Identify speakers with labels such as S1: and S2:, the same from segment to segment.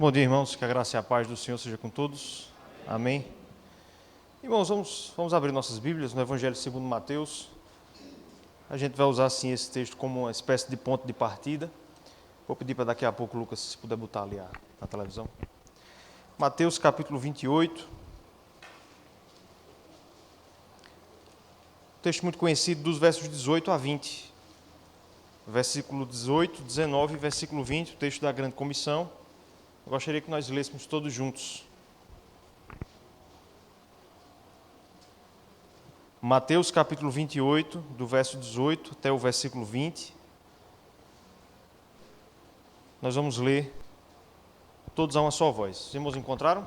S1: Bom dia, irmãos, que a graça e a paz do Senhor seja com todos. Amém. Irmãos, vamos abrir nossas Bíblias no Evangelho segundo Mateus. A gente vai usar, assim, esse texto como uma espécie de ponto de partida. Vou pedir para daqui a pouco, Lucas, se puder botar ali na televisão. Mateus, capítulo 28. Texto muito conhecido dos versos 18 a 20. Versículo 18, 19 e versículo 20, o texto da Grande Comissão. Eu gostaria que nós lêssemos todos juntos. Mateus capítulo 28, do verso 18 até o versículo 20. Nós vamos ler todos a uma só voz. Os irmãos encontraram?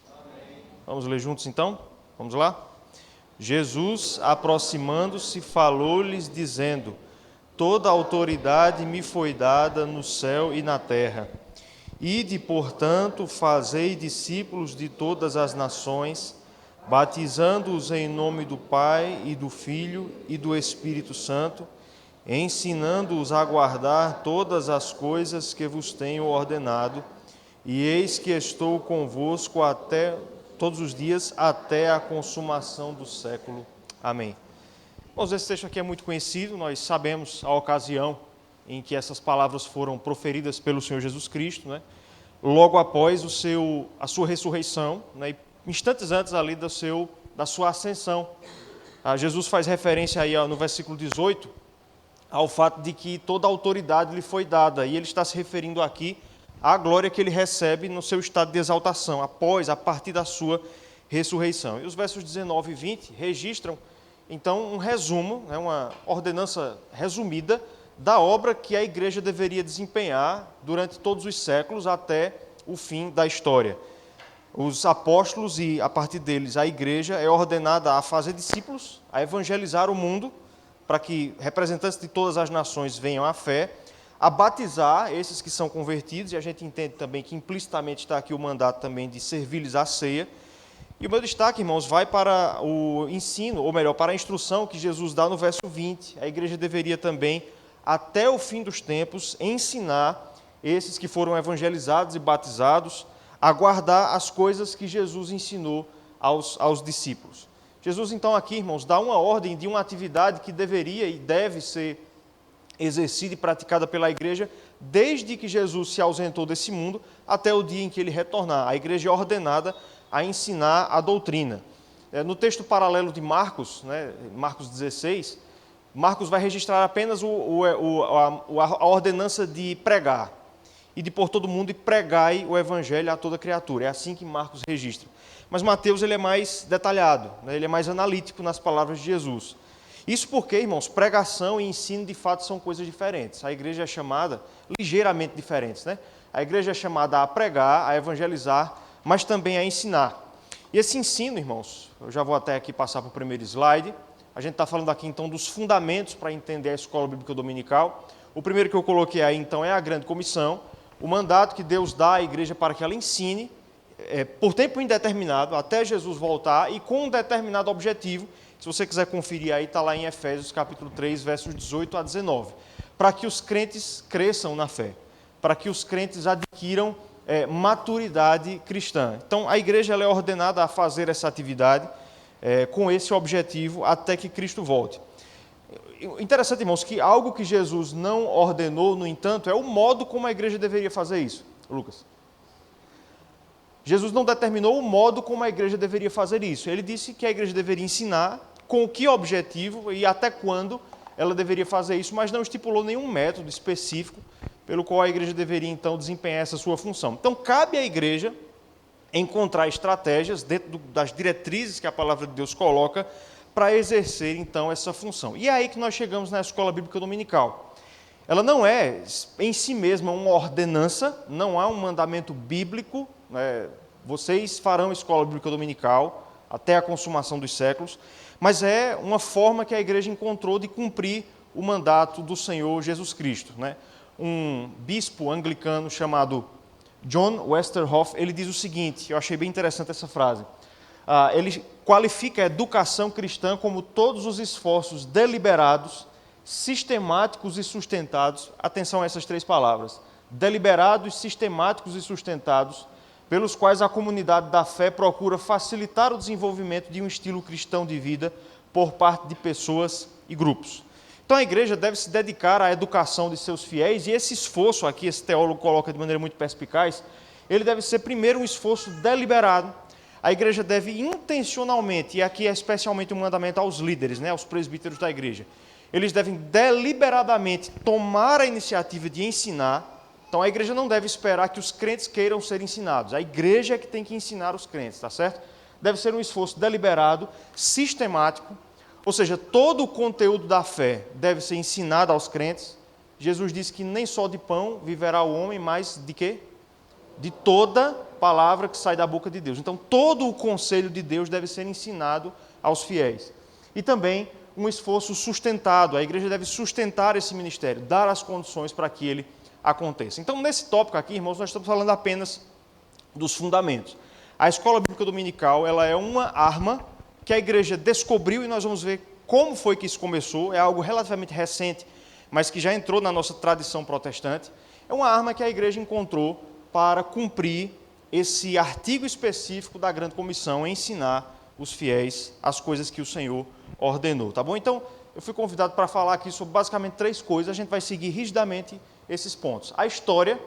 S1: Amém. Vamos ler juntos então? Vamos lá? Jesus, aproximando-se, falou-lhes, dizendo: Toda a autoridade me foi dada no céu e na terra. Ide, portanto, fazei discípulos de todas as nações, batizando-os em nome do Pai e do Filho e do Espírito Santo, ensinando-os a guardar todas as coisas que vos tenho ordenado, e eis que estou convosco todos os dias até a consumação do século. Amém. Bom, esse texto aqui é muito conhecido, nós sabemos a ocasião em que essas palavras foram proferidas pelo Senhor Jesus Cristo, né? Logo após a sua ressurreição, né? Instantes antes ali da sua ascensão. Jesus faz referência aí no versículo 18 ao fato de que toda a autoridade lhe foi dada, e ele está se referindo aqui à glória que ele recebe no seu estado de exaltação, a partir da sua ressurreição. E os versos 19 e 20 registram, então, um resumo, né, uma ordenança resumida da obra que a igreja deveria desempenhar durante todos os séculos até o fim da história. Os apóstolos e, a partir deles, a igreja é ordenada a fazer discípulos, a evangelizar o mundo, para que representantes de todas as nações venham à fé, a batizar esses que são convertidos, e a gente entende também que implicitamente está aqui o mandato também de servir-lhes a ceia. E o meu destaque, irmãos, vai para o ensino, ou melhor, para a instrução que Jesus dá no verso 20. A igreja deveria também, até o fim dos tempos, ensinar esses que foram evangelizados e batizados a guardar as coisas que Jesus ensinou aos discípulos. Jesus, então, aqui, irmãos, dá uma ordem de uma atividade que deveria e deve ser exercida e praticada pela igreja desde que Jesus se ausentou desse mundo até o dia em que ele retornar. A igreja é ordenada a ensinar a doutrina. No texto paralelo de Marcos, né, Marcos 16, Marcos vai registrar apenas a ordenança de pregar e de por todo mundo e pregai o evangelho a toda criatura. É assim que Marcos registra. Mas Mateus ele é mais detalhado, né, ele é mais analítico nas palavras de Jesus. Isso porque, irmãos, pregação e ensino de fato são coisas diferentes. A igreja é chamada, ligeiramente diferentes, né? A igreja é chamada a pregar, a evangelizar, mas também a ensinar. E esse ensino, irmãos, eu já vou até aqui passar para o primeiro slide. A gente está falando aqui, então, dos fundamentos para entender a escola bíblica dominical. O primeiro que eu coloquei aí, então, é a Grande Comissão, o mandato que Deus dá à igreja para que ela ensine, por tempo indeterminado, até Jesus voltar, e com um determinado objetivo. Se você quiser conferir aí, está lá em Efésios, capítulo 3, versos 18 a 19. Para que os crentes cresçam na fé, para que os crentes adquiram maturidade cristã. Então, a igreja ela é ordenada a fazer essa atividade com esse objetivo até que Cristo volte. Interessante, irmãos, que algo que Jesus não ordenou, no entanto, é o modo como a igreja deveria fazer isso. Lucas. Jesus não determinou o modo como a igreja deveria fazer isso. Ele disse que a igreja deveria ensinar, com que objetivo e até quando ela deveria fazer isso, mas não estipulou nenhum método específico pelo qual a igreja deveria, então, desempenhar essa sua função. Então, cabe à igreja encontrar estratégias dentro das diretrizes que a palavra de Deus coloca para exercer, então, essa função. E é aí que nós chegamos na escola bíblica dominical. Ela não é, em si mesma, uma ordenança, não há um mandamento bíblico, vocês farão escola bíblica dominical até a consumação dos séculos, mas é uma forma que a igreja encontrou de cumprir o mandato do Senhor Jesus Cristo, né? Um bispo anglicano chamado John Westerhoff, ele diz o seguinte, eu achei bem interessante essa frase, ele qualifica a educação cristã como todos os esforços deliberados, sistemáticos e sustentados, atenção a essas três palavras, deliberados, sistemáticos e sustentados, pelos quais a comunidade da fé procura facilitar o desenvolvimento de um estilo cristão de vida por parte de pessoas e grupos. Então a igreja deve se dedicar à educação de seus fiéis, e esse esforço aqui, esse teólogo coloca de maneira muito perspicaz, ele deve ser primeiro um esforço deliberado. A igreja deve intencionalmente, e aqui é especialmente um mandamento aos líderes, aos presbíteros da igreja, eles devem deliberadamente tomar a iniciativa de ensinar. Então a igreja não deve esperar que os crentes queiram ser ensinados, a igreja é que tem que ensinar os crentes, tá certo? Deve ser um esforço deliberado, sistemático, ou seja, todo o conteúdo da fé deve ser ensinado aos crentes. Jesus disse que nem só de pão viverá o homem, mas de quê? De toda palavra que sai da boca de Deus. Então todo o conselho de Deus deve ser ensinado aos fiéis. E também um esforço sustentado, a igreja deve sustentar esse ministério, dar as condições para que ele aconteça. Então, nesse tópico aqui, irmãos, nós estamos falando apenas dos fundamentos. A escola bíblica dominical, ela é uma arma que a igreja descobriu, e nós vamos ver como foi que isso começou. É algo relativamente recente, mas que já entrou na nossa tradição protestante. É uma arma que a igreja encontrou para cumprir esse artigo específico da grande comissão, ensinar os fiéis as coisas que o Senhor ordenou, tá bom? Então, eu fui convidado para falar aqui sobre basicamente 3 coisas, a gente vai seguir rigidamente esses pontos. A história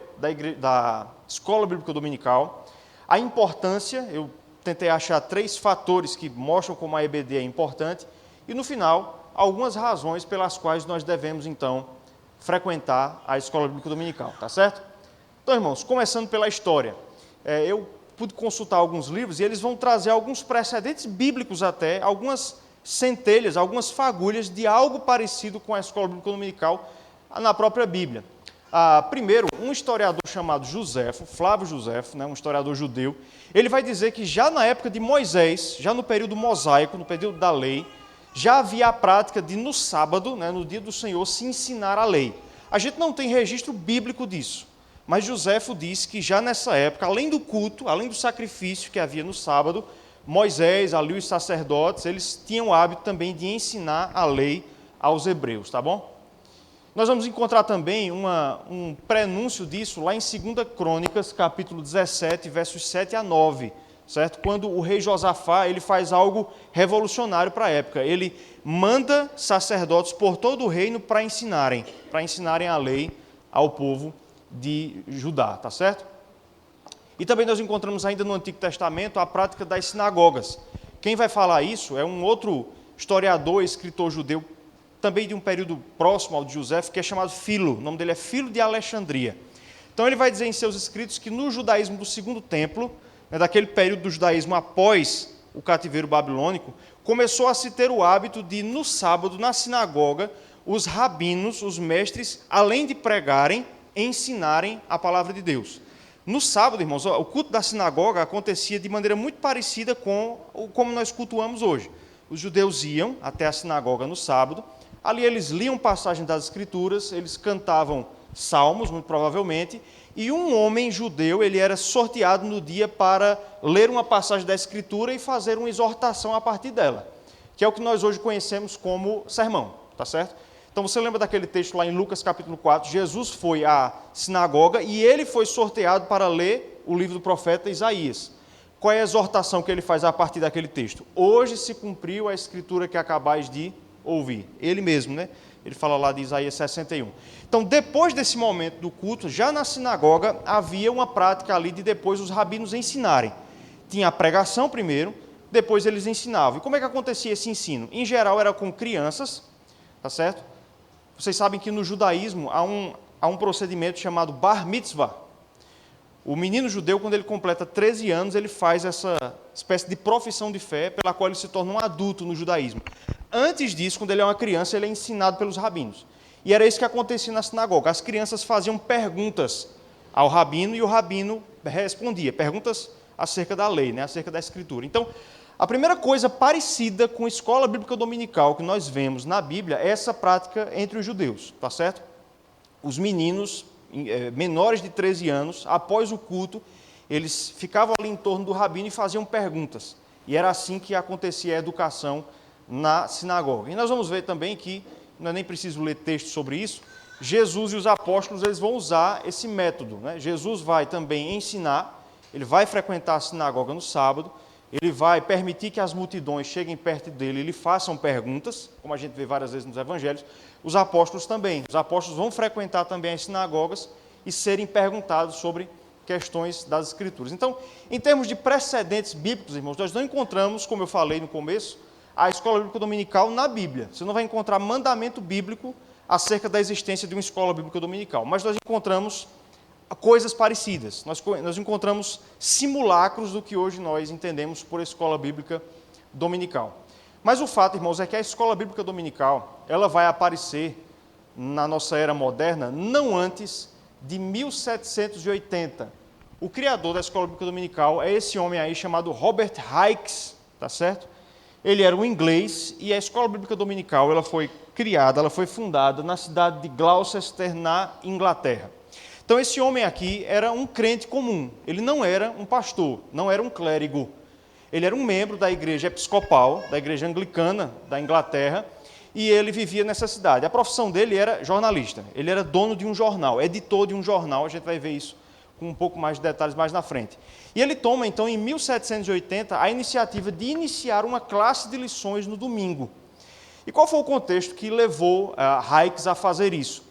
S1: da escola bíblica dominical, a importância, eu tentei achar 3 fatores que mostram como a EBD é importante, e no final, algumas razões pelas quais nós devemos, então, frequentar a escola bíblica dominical, tá certo? Então, irmãos, começando pela história, eu pude consultar alguns livros e eles vão trazer alguns precedentes bíblicos até, algumas centelhas, algumas fagulhas de algo parecido com a escola bíblica dominical na própria Bíblia. Primeiro, um historiador chamado Joséfo, Flávio Joséfo, um historiador judeu, ele vai dizer que já na época de Moisés, já no período mosaico, no período da lei, já havia a prática de no sábado, no dia do Senhor, se ensinar a lei. A gente não tem registro bíblico disso, mas Joséfo diz que já nessa época, além do culto, além do sacrifício que havia no sábado, Moisés, ali os sacerdotes, eles tinham o hábito também de ensinar a lei aos hebreus, tá bom? Nós vamos encontrar também um prenúncio disso lá em 2 Crônicas, capítulo 17, versos 7 a 9, certo? Quando o rei Josafá, ele faz algo revolucionário para a época. Ele manda sacerdotes por todo o reino para ensinarem a lei ao povo de Judá, tá certo? E também nós encontramos ainda no Antigo Testamento a prática das sinagogas. Quem vai falar isso é um outro historiador, escritor judeu, também de um período próximo ao de José, que é chamado Filo. O nome dele é Filo de Alexandria. Então ele vai dizer em seus escritos que no judaísmo do Segundo Templo, daquele período do judaísmo após o cativeiro babilônico, começou a se ter o hábito de, no sábado, na sinagoga, os rabinos, os mestres, além de pregarem, ensinarem a palavra de Deus. No sábado, irmãos, o culto da sinagoga acontecia de maneira muito parecida com como nós cultuamos hoje. Os judeus iam até a sinagoga no sábado, ali eles liam passagem das Escrituras, eles cantavam salmos, muito provavelmente, e um homem judeu, ele era sorteado no dia para ler uma passagem da Escritura e fazer uma exortação a partir dela, que é o que nós hoje conhecemos como sermão, tá certo? Então você lembra daquele texto lá em Lucas capítulo 4, Jesus foi à sinagoga e ele foi sorteado para ler o livro do profeta Isaías. Qual é a exortação que ele faz a partir daquele texto? Hoje se cumpriu a escritura que acabais de ouvir. Ele mesmo, Ele fala lá de Isaías 61. Então, depois desse momento do culto, já na sinagoga, havia uma prática ali de depois os rabinos ensinarem. Tinha a pregação primeiro, depois eles ensinavam. E como é que acontecia esse ensino? Em geral, era com crianças, tá certo? Vocês sabem que no judaísmo há um procedimento chamado bar mitzvah. O menino judeu, quando ele completa 13 anos, ele faz essa espécie de profissão de fé pela qual ele se torna um adulto no judaísmo. Antes disso, quando ele é uma criança, ele é ensinado pelos rabinos. E era isso que acontecia na sinagoga. As crianças faziam perguntas ao rabino e o rabino respondia. Perguntas acerca da lei, acerca da escritura. Então, a primeira coisa parecida com a escola bíblica dominical que nós vemos na Bíblia é essa prática entre os judeus, tá certo? Os meninos menores de 13 anos, após o culto, eles ficavam ali em torno do rabino e faziam perguntas. E era assim que acontecia a educação na sinagoga. E nós vamos ver também que, não é nem preciso ler texto sobre isso, Jesus e os apóstolos eles vão usar esse método, né? Jesus vai também ensinar, ele vai frequentar a sinagoga no sábado, ele vai permitir que as multidões cheguem perto dele e lhe façam perguntas, como a gente vê várias vezes nos evangelhos. Os apóstolos também. Os apóstolos vão frequentar também as sinagogas e serem perguntados sobre questões das Escrituras. Então, em termos de precedentes bíblicos, irmãos, nós não encontramos, como eu falei no começo, a escola bíblica dominical na Bíblia. Você não vai encontrar mandamento bíblico acerca da existência de uma escola bíblica dominical, mas nós encontramos coisas parecidas. Nós encontramos simulacros do que hoje nós entendemos por escola bíblica dominical. Mas o fato, irmãos, é que a escola bíblica dominical, ela vai aparecer na nossa era moderna não antes de 1780. O criador da escola bíblica dominical é esse homem aí chamado Robert Hykes, tá certo? Ele era um inglês e a escola bíblica dominical, ela foi criada, ela foi fundada na cidade de Gloucester, na Inglaterra. Então, esse homem aqui era um crente comum. Ele não era um pastor, não era um clérigo. Ele era um membro da igreja episcopal, da igreja anglicana da Inglaterra, e ele vivia nessa cidade. A profissão dele era jornalista. Ele era dono de um jornal, editor de um jornal. A gente vai ver isso com um pouco mais de detalhes mais na frente. E ele toma, então, em 1780, a iniciativa de iniciar uma classe de lições no domingo. E qual foi o contexto que levou Hykes a fazer isso?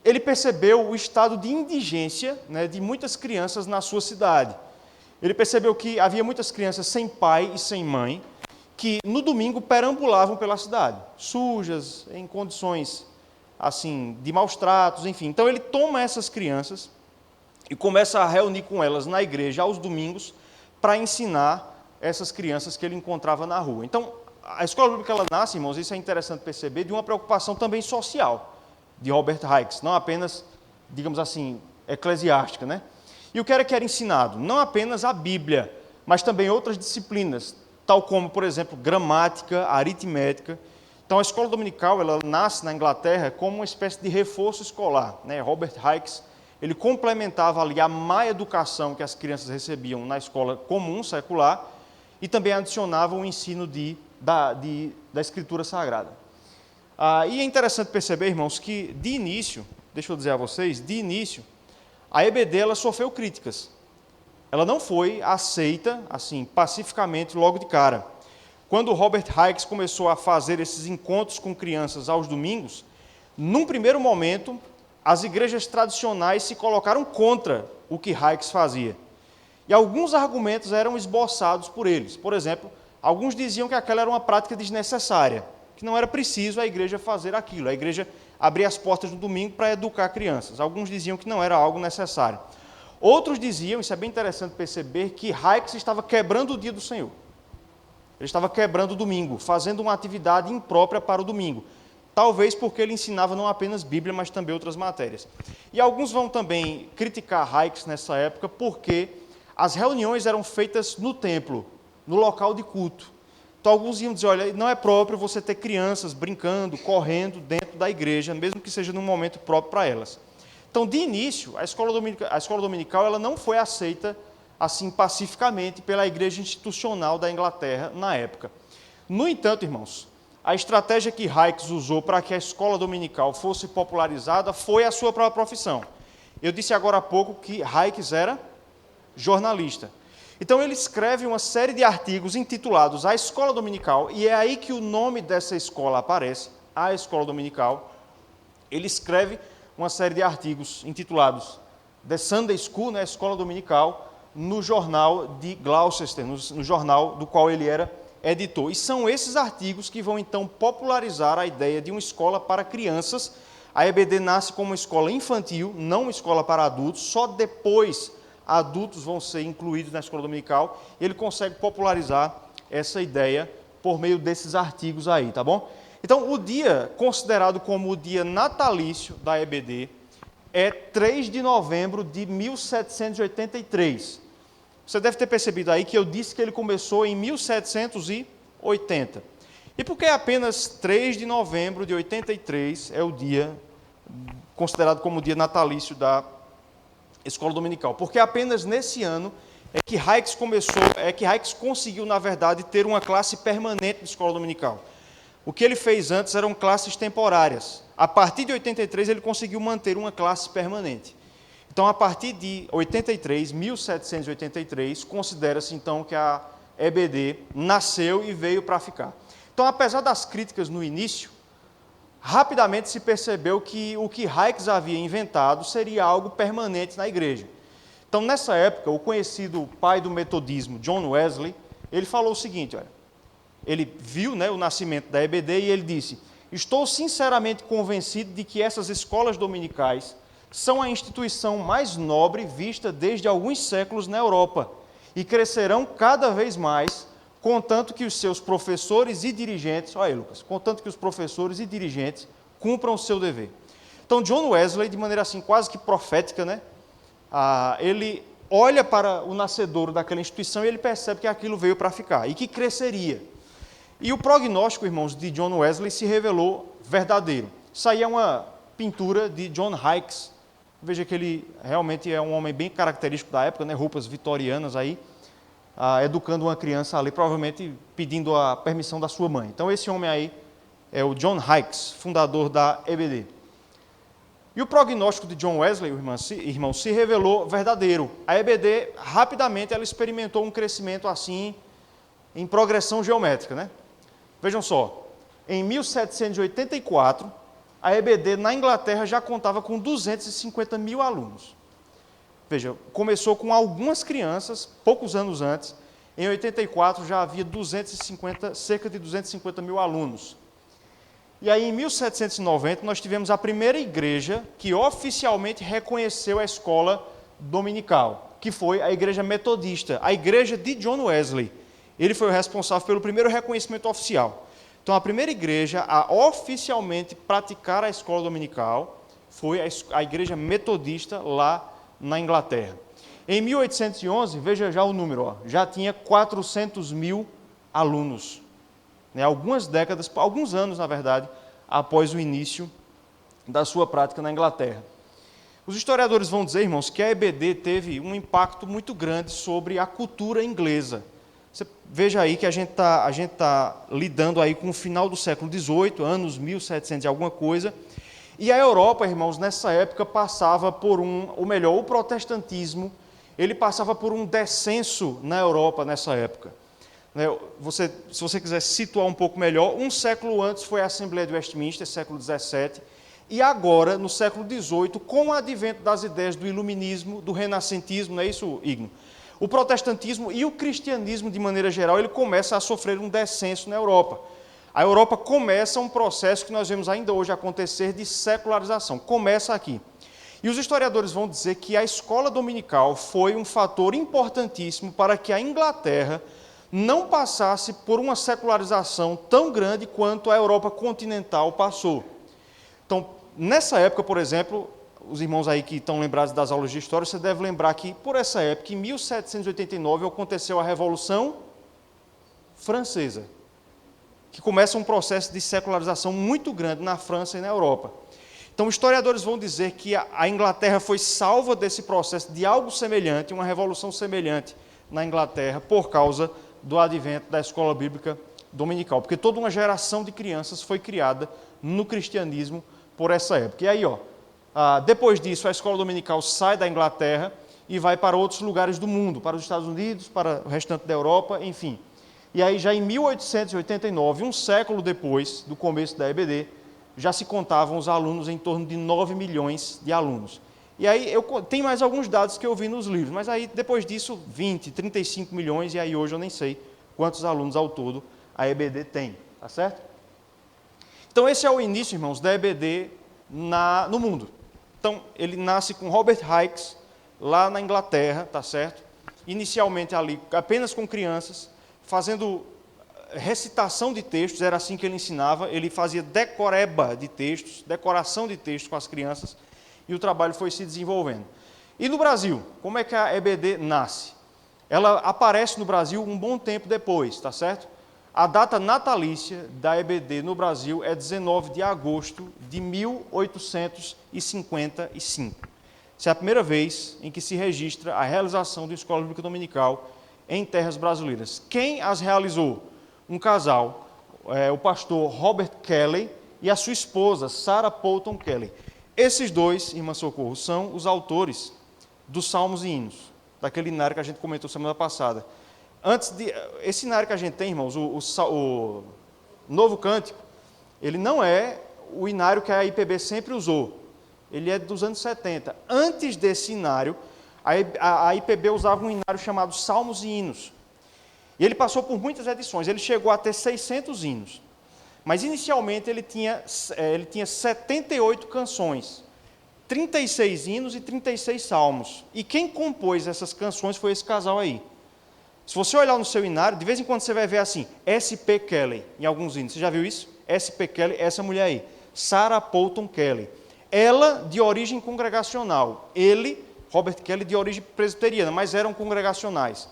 S1: Ele percebeu o estado de indigência, né, de muitas crianças na sua cidade. Ele percebeu que havia muitas crianças sem pai e sem mãe, que no domingo perambulavam pela cidade, sujas, em condições assim, de maus tratos, enfim. Então ele toma essas crianças e começa a reunir com elas na igreja aos domingos para ensinar essas crianças que ele encontrava na rua. Então, a escola bíblica ela nasce, irmãos, isso é interessante perceber, de uma preocupação também social de Robert Hykes, não apenas, digamos assim, eclesiástica, né? E o que era ensinado? Não apenas a Bíblia, mas também outras disciplinas, tal como, por exemplo, gramática, aritmética. Então, a escola dominical, ela nasce na Inglaterra como uma espécie de reforço escolar, né? Robert Hykes, ele complementava ali a má educação que as crianças recebiam na escola comum, secular, e também adicionava o ensino da Escritura Sagrada. E é interessante perceber, irmãos, que de início, deixa eu dizer a vocês, de início, a EBD ela sofreu críticas. Ela não foi aceita, assim, pacificamente logo de cara. Quando Robert Hykes começou a fazer esses encontros com crianças aos domingos, num primeiro momento, as igrejas tradicionais se colocaram contra o que Hykes fazia. E alguns argumentos eram esboçados por eles. Por exemplo, alguns diziam que aquela era uma prática desnecessária, que não era preciso a igreja fazer aquilo. A igreja abria as portas no domingo para educar crianças. Alguns diziam que não era algo necessário. Outros diziam, isso é bem interessante perceber, que Hykes estava quebrando o dia do Senhor. Ele estava quebrando o domingo, fazendo uma atividade imprópria para o domingo. Talvez porque ele ensinava não apenas Bíblia, mas também outras matérias. E alguns vão também criticar Hykes nessa época porque as reuniões eram feitas no templo, no local de culto. Então, alguns iam dizer, olha, não é próprio você ter crianças brincando, correndo dentro da igreja, mesmo que seja num momento próprio para elas. Então, de início, a escola dominical ela não foi aceita assim pacificamente pela igreja institucional da Inglaterra na época. No entanto, irmãos, a estratégia que Hykes usou para que a escola dominical fosse popularizada foi a sua própria profissão. Eu disse agora há pouco que Hykes era jornalista. Então, ele escreve uma série de artigos intitulados A Escola Dominical, e é aí que o nome dessa escola aparece, A Escola Dominical. Ele escreve uma série de artigos intitulados The Sunday School, né, Escola Dominical, no jornal de Gloucester, no jornal do qual ele era editor. E são esses artigos que vão, então, popularizar a ideia de uma escola para crianças. A EBD nasce como uma escola infantil, não uma escola para adultos, só depois adultos vão ser incluídos na escola dominical, e ele consegue popularizar essa ideia por meio desses artigos aí, tá bom? Então, o dia considerado como o dia natalício da EBD é 3 de novembro de 1783. Você deve ter percebido aí que eu disse que ele começou em 1780. E por que apenas 3 de novembro de 83 é o dia considerado como o dia natalício da escola dominical? Porque apenas nesse ano é que Hykes conseguiu, na verdade, ter uma classe permanente de escola dominical. O que ele fez antes eram classes temporárias. A partir de 83, ele conseguiu manter uma classe permanente. Então, a partir de 83, 1783, considera-se então que a EBD nasceu e veio para ficar. Então, apesar das críticas no início, rapidamente se percebeu que o que Hykes havia inventado seria algo permanente na igreja. Então, nessa época, o conhecido pai do metodismo, John Wesley, ele falou o seguinte, olha, ele viu, o nascimento da EBD e ele disse: estou sinceramente convencido de que essas escolas dominicais são a instituição mais nobre vista desde alguns séculos na Europa e crescerão cada vez mais, contanto que os seus professores e dirigentes, olha aí, Lucas, contanto que os professores e dirigentes cumpram o seu dever. Então, John Wesley, de maneira assim quase que profética, ele olha para o nascedouro daquela instituição e ele percebe que aquilo veio para ficar e que cresceria. E o prognóstico, irmãos, de John Wesley se revelou verdadeiro. Isso aí é uma pintura de John Hykes. Veja que ele realmente é um homem bem característico da época, roupas vitorianas aí, educando uma criança ali, provavelmente pedindo a permissão da sua mãe. Então esse homem aí é o John Hykes, fundador da EBD. E o prognóstico de John Wesley, irmão, se revelou verdadeiro. A EBD, rapidamente, ela experimentou um crescimento assim, em progressão geométrica, Vejam só, em 1784, a EBD na Inglaterra já contava com 250 mil alunos. Veja, começou com algumas crianças, poucos anos antes. Em 84 já havia cerca de 250 mil alunos. E aí, em 1790, nós tivemos a primeira igreja que oficialmente reconheceu a escola dominical, que foi a igreja metodista, a igreja de John Wesley. Ele foi o responsável pelo primeiro reconhecimento oficial. Então, a primeira igreja a oficialmente praticar a escola dominical foi a igreja metodista lá na Inglaterra. Em 1811, veja já o número, já tinha 400 mil alunos. Algumas décadas, alguns anos, na verdade, após o início da sua prática na Inglaterra. Os historiadores vão dizer, irmãos, que a EBD teve um impacto muito grande sobre a cultura inglesa. Você veja aí que a gente tá lidando aí com o final do século XVIII, anos 1700 e alguma coisa, e a Europa, irmãos, nessa época passava por o protestantismo, ele passava por um descenso na Europa nessa época. Se você quiser situar um pouco melhor, um século antes foi a Assembleia de Westminster, século XVII, e agora, no século XVIII, com o advento das ideias do iluminismo, do renascentismo, não é isso, Igno? O protestantismo e o cristianismo, de maneira geral, ele começa a sofrer um descenso na Europa. A Europa começa um processo que nós vemos ainda hoje acontecer de secularização. Começa aqui. E os historiadores vão dizer que a escola dominical foi um fator importantíssimo para que a Inglaterra não passasse por uma secularização tão grande quanto a Europa continental passou. Então, nessa época, por exemplo, os irmãos aí que estão lembrados das aulas de história, você deve lembrar que, por essa época, em 1789, aconteceu a Revolução Francesa, que começa um processo de secularização muito grande na França e na Europa. Então, historiadores vão dizer que a Inglaterra foi salva desse processo de algo semelhante, uma revolução semelhante na Inglaterra, por causa do advento da escola bíblica dominical, porque toda uma geração de crianças foi criada no cristianismo por essa época. E aí, depois disso, a escola dominical sai da Inglaterra e vai para outros lugares do mundo, para os Estados Unidos, para o restante da Europa, enfim. E aí, já em 1889, um século depois do começo da EBD, já se contavam os alunos em torno de 9 milhões de alunos. E aí, tem mais alguns dados que eu vi nos livros, mas aí, depois disso, 20, 35 milhões, e aí hoje eu nem sei quantos alunos ao todo a EBD tem, tá certo? Então, esse é o início, irmãos, da EBD no mundo. Então, ele nasce com Robert Hykes, lá na Inglaterra, tá certo? Inicialmente ali, apenas com crianças, fazendo recitação de textos, era assim que ele ensinava, ele fazia decoreba de textos, decoração de textos com as crianças, e o trabalho foi se desenvolvendo. E no Brasil, como é que a EBD nasce? Ela aparece no Brasil um bom tempo depois, tá certo? A data natalícia da EBD no Brasil é 19 de agosto de 1855. Essa é a primeira vez em que se registra a realização de uma escola bíblica dominical em terras brasileiras. Quem as realizou? Um casal, o pastor Robert Kelly e a sua esposa, Sarah Poulton Kelly. Esses dois, irmã Socorro, são os autores dos Salmos e Hinos, daquele inário que a gente comentou semana passada. Esse inário que a gente tem, irmãos, o Novo Cântico, ele não é o inário que a IPB sempre usou. Ele é dos anos 70. Antes desse inário, a IPB usava um inário chamado Salmos e Hinos. E ele passou por muitas edições, ele chegou a ter 600 hinos. Mas inicialmente ele tinha 78 canções, 36 hinos e 36 salmos. E quem compôs essas canções foi esse casal aí. Se você olhar no seu inário, de vez em quando você vai ver assim, S.P. Kelly, em alguns hinos. Você já viu isso? S.P. Kelly, essa mulher aí. Sarah Poulton Kelly. Ela, de origem congregacional. Ele, Robert Kelly, de origem presbiteriana, mas eram congregacionais.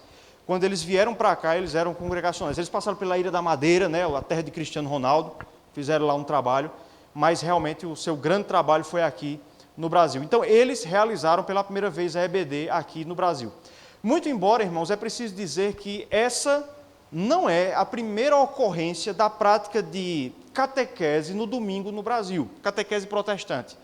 S1: Quando eles vieram para cá, eles eram congregacionais. Eles passaram pela Ilha da Madeira, né, a terra de Cristiano Ronaldo, fizeram lá um trabalho, mas realmente o seu grande trabalho foi aqui no Brasil. Então, eles realizaram pela primeira vez a EBD aqui no Brasil. Muito embora, irmãos, é preciso dizer que essa não é a primeira ocorrência da prática de catequese no domingo no Brasil, catequese protestante.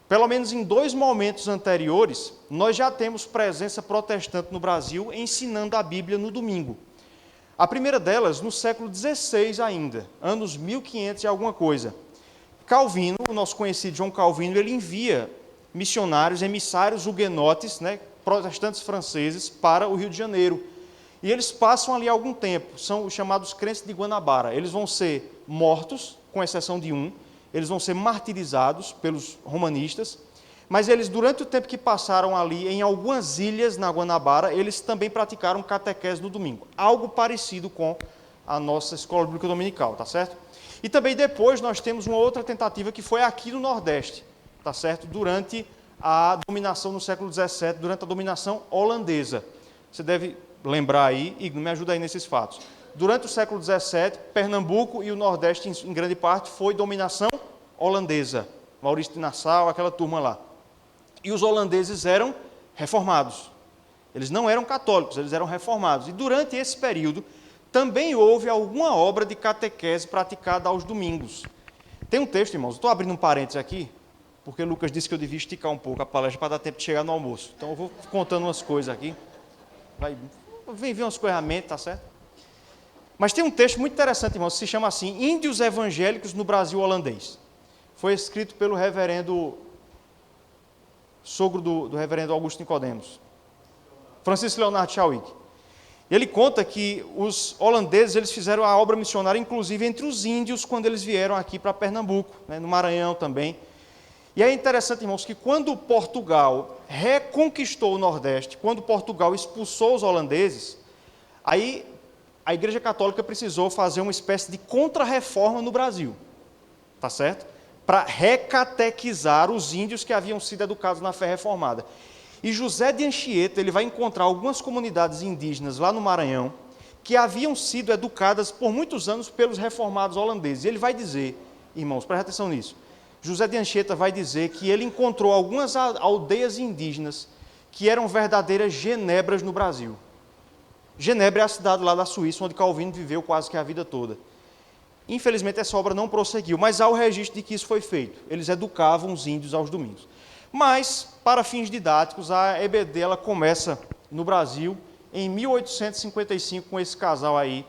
S1: Pelo menos em 2 momentos anteriores, nós já temos presença protestante no Brasil ensinando a Bíblia no domingo. A primeira delas, no século XVI ainda, anos 1500 e alguma coisa. Calvino, o nosso conhecido João Calvino, ele envia missionários, emissários huguenotes, né, protestantes franceses, para o Rio de Janeiro. E eles passam ali algum tempo, são os chamados crentes de Guanabara. Eles vão ser mortos, com exceção de um, eles vão ser martirizados pelos romanistas, mas eles, durante o tempo que passaram ali, em algumas ilhas na Guanabara, eles também praticaram catequese no domingo, algo parecido com a nossa escola bíblica dominical, tá certo? E também depois nós temos uma outra tentativa que foi aqui no Nordeste, tá certo? Durante a dominação no século XVII, durante a dominação holandesa. Você deve lembrar aí, Igor, me ajuda aí nesses fatos. Durante o século XVII, Pernambuco e o Nordeste, em grande parte, foi dominação holandesa. Maurício de Nassau, aquela turma lá. E os holandeses eram reformados. Eles não eram católicos, eles eram reformados. E durante esse período, também houve alguma obra de catequese praticada aos domingos. Tem um texto, irmãos, estou abrindo um parênteses aqui, porque Lucas disse que eu devia esticar um pouco a palestra para dar tempo de chegar no almoço. Então eu vou contando umas coisas aqui. Vem ver umas coisas à mente, tá certo? Mas tem um texto muito interessante, irmãos, que se chama assim, Índios Evangélicos no Brasil Holandês. Foi escrito pelo reverendo, sogro do reverendo Augusto Nicodemos, Francisco Leonardo Schauig. Ele conta que os holandeses eles fizeram a obra missionária, inclusive entre os índios, quando eles vieram aqui para Pernambuco, né, no Maranhão também. E é interessante, irmãos, que quando Portugal reconquistou o Nordeste, quando Portugal expulsou os holandeses, aí a Igreja Católica precisou fazer uma espécie de contra-reforma no Brasil, tá certo? Para recatequizar os índios que haviam sido educados na fé reformada. E José de Anchieta, ele vai encontrar algumas comunidades indígenas lá no Maranhão, que haviam sido educadas por muitos anos pelos reformados holandeses. E ele vai dizer, irmãos, presta atenção nisso, José de Anchieta vai dizer que ele encontrou algumas aldeias indígenas que eram verdadeiras Genebras no Brasil. Genebra é a cidade lá da Suíça, onde Calvino viveu quase que a vida toda. Infelizmente, essa obra não prosseguiu, mas há o registro de que isso foi feito. Eles educavam os índios aos domingos. Mas, para fins didáticos, a EBD ela começa no Brasil em 1855 com esse casal aí,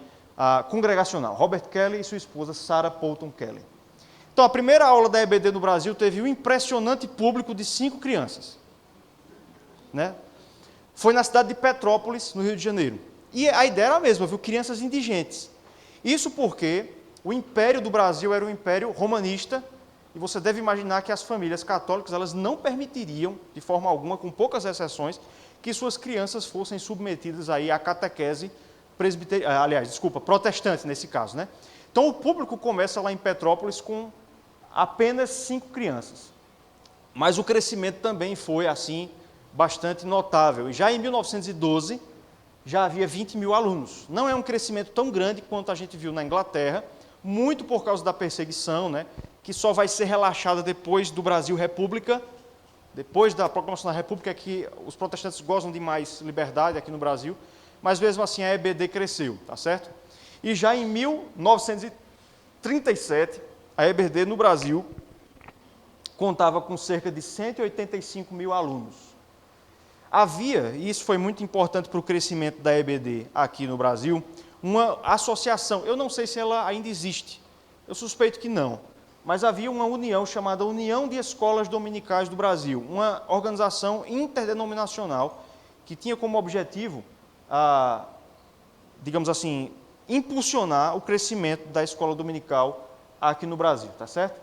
S1: congregacional, Robert Kelly e sua esposa Sarah Poulton Kelly. Então, a primeira aula da EBD no Brasil teve um impressionante público de 5 crianças. Né? Foi na cidade de Petrópolis, no Rio de Janeiro. E a ideia era a mesma, viu? Crianças indigentes. Isso porque o Império do Brasil era um império romanista, e você deve imaginar que as famílias católicas elas não permitiriam, de forma alguma, com poucas exceções, que suas crianças fossem submetidas aí à catequese protestante nesse caso. Né? Então o público começa lá em Petrópolis com apenas 5 crianças. Mas o crescimento também foi assim bastante notável. E já em 1912, já havia 20 mil alunos. Não é um crescimento tão grande quanto a gente viu na Inglaterra, muito por causa da perseguição, né, que só vai ser relaxada depois do Brasil República, depois da proclamação da República, que os protestantes gozam de mais liberdade aqui no Brasil, mas mesmo assim a EBD cresceu, tá certo? E já em 1900 1937, a EBD no Brasil contava com cerca de 185 mil alunos. Havia, e isso foi muito importante para o crescimento da EBD aqui no Brasil, uma associação, eu não sei se ela ainda existe, eu suspeito que não, mas havia uma união chamada União de Escolas Dominicais do Brasil, uma organização interdenominacional que tinha como objetivo, digamos assim, impulsionar o crescimento da escola dominical aqui no Brasil, tá certo?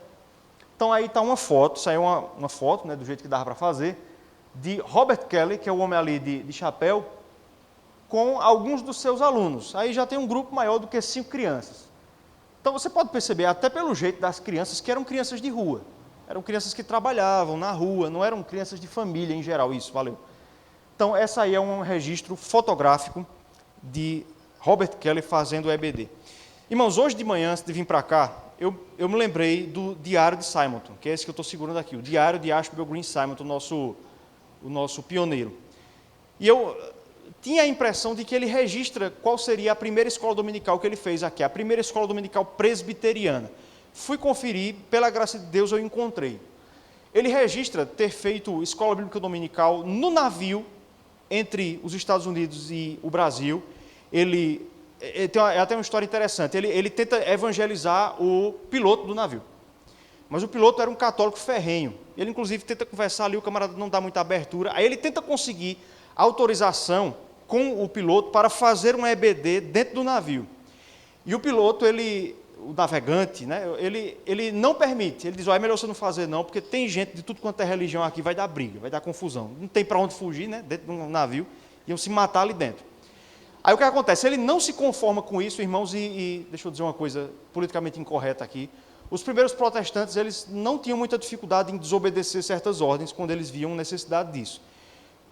S1: Então aí está uma foto, saiu uma foto, né, do jeito que dava para fazer, de Robert Kelly, que é o homem ali de chapéu, com alguns dos seus alunos. Aí já tem um grupo maior do que 5 crianças. Então você pode perceber, até pelo jeito das crianças, que eram crianças de rua. Eram crianças que trabalhavam na rua, não eram crianças de família em geral, isso, valeu. Então essa aí é um registro fotográfico de Robert Kelly fazendo o EBD. Irmãos, hoje de manhã, antes de vir para cá, eu me lembrei do Diário de Simonton, que é esse que eu estou segurando aqui, o Diário de Ashbel Green Simonton, o nosso pioneiro. E eu tinha a impressão de que ele registra qual seria a primeira escola dominical que ele fez aqui, a primeira escola dominical presbiteriana. Fui conferir, pela graça de Deus eu encontrei. Ele registra ter feito escola bíblica dominical no navio entre os Estados Unidos e o Brasil. Ele tem até uma história interessante, ele tenta evangelizar o piloto do navio. Mas o piloto era um católico ferrenho. Ele, inclusive, tenta conversar ali, o camarada não dá muita abertura. Aí ele tenta conseguir autorização com o piloto para fazer um EBD dentro do navio. E o piloto, o navegante, né, ele não permite. Ele diz, é melhor você não fazer não, porque tem gente de tudo quanto é religião aqui, vai dar briga, vai dar confusão. Não tem para onde fugir, né, dentro do navio, iam se matar ali dentro. Aí o que acontece? Ele não se conforma com isso, irmãos, e deixa eu dizer uma coisa politicamente incorreta aqui. Os primeiros protestantes, eles não tinham muita dificuldade em desobedecer certas ordens quando eles viam necessidade disso.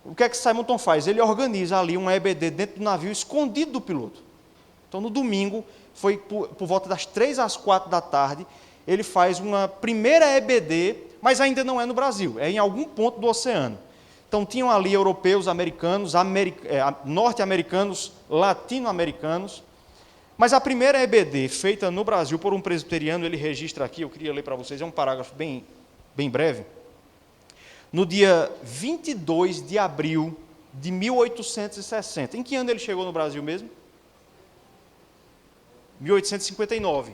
S1: O que é que Simonton faz? Ele organiza ali um EBD dentro do navio, escondido do piloto. Então, no domingo, foi por volta das 3 às 4 da tarde, ele faz uma primeira EBD, mas ainda não é no Brasil, é em algum ponto do oceano. Então, tinham ali europeus, americanos, norte-americanos, latino-americanos. Mas a primeira EBD feita no Brasil por um presbiteriano, ele registra aqui, eu queria ler para vocês, é um parágrafo bem breve. No dia 22 de abril de 1860. Em que ano ele chegou no Brasil mesmo? 1859.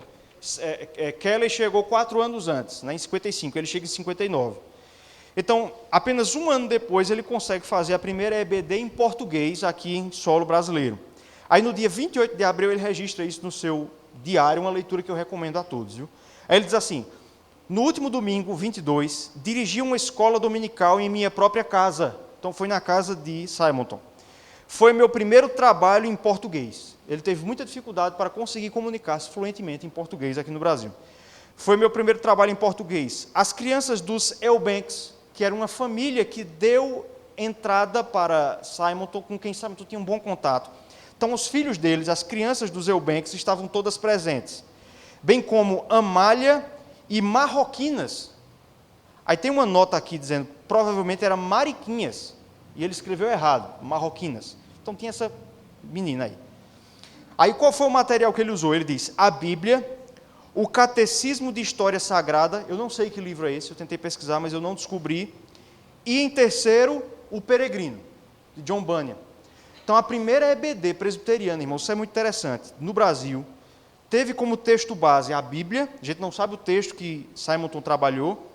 S1: Kelly chegou 4 anos antes, né, em 55, ele chega em 59. Então, apenas um ano depois, ele consegue fazer a primeira EBD em português aqui em solo brasileiro. Aí, no dia 28 de abril, ele registra isso no seu diário, uma leitura que eu recomendo a todos. Viu? Aí ele diz assim, no último domingo, 22, dirigi uma escola dominical em minha própria casa. Então, foi na casa de Simonton. Foi meu primeiro trabalho em português. Ele teve muita dificuldade para conseguir comunicar-se fluentemente em português aqui no Brasil. Foi meu primeiro trabalho em português. As crianças dos Eubanks, que era uma família que deu entrada para Simonton, com quem Simonton tinha um bom contato. Então, os filhos deles, as crianças dos Eubanks, estavam todas presentes, bem como Amália e Marroquinas. Aí tem uma nota aqui dizendo, provavelmente era Mariquinhas, e ele escreveu errado, Marroquinas. Então, tinha essa menina aí. Aí, qual foi o material que ele usou? Ele diz, a Bíblia, o Catecismo de História Sagrada, eu não sei que livro é esse, eu tentei pesquisar, mas eu não descobri, e em terceiro, o Peregrino, de John Bunyan. Então, a primeira EBD presbiteriana, irmão, isso é muito interessante, no Brasil, teve como texto base a Bíblia, a gente não sabe o texto que Simonton trabalhou,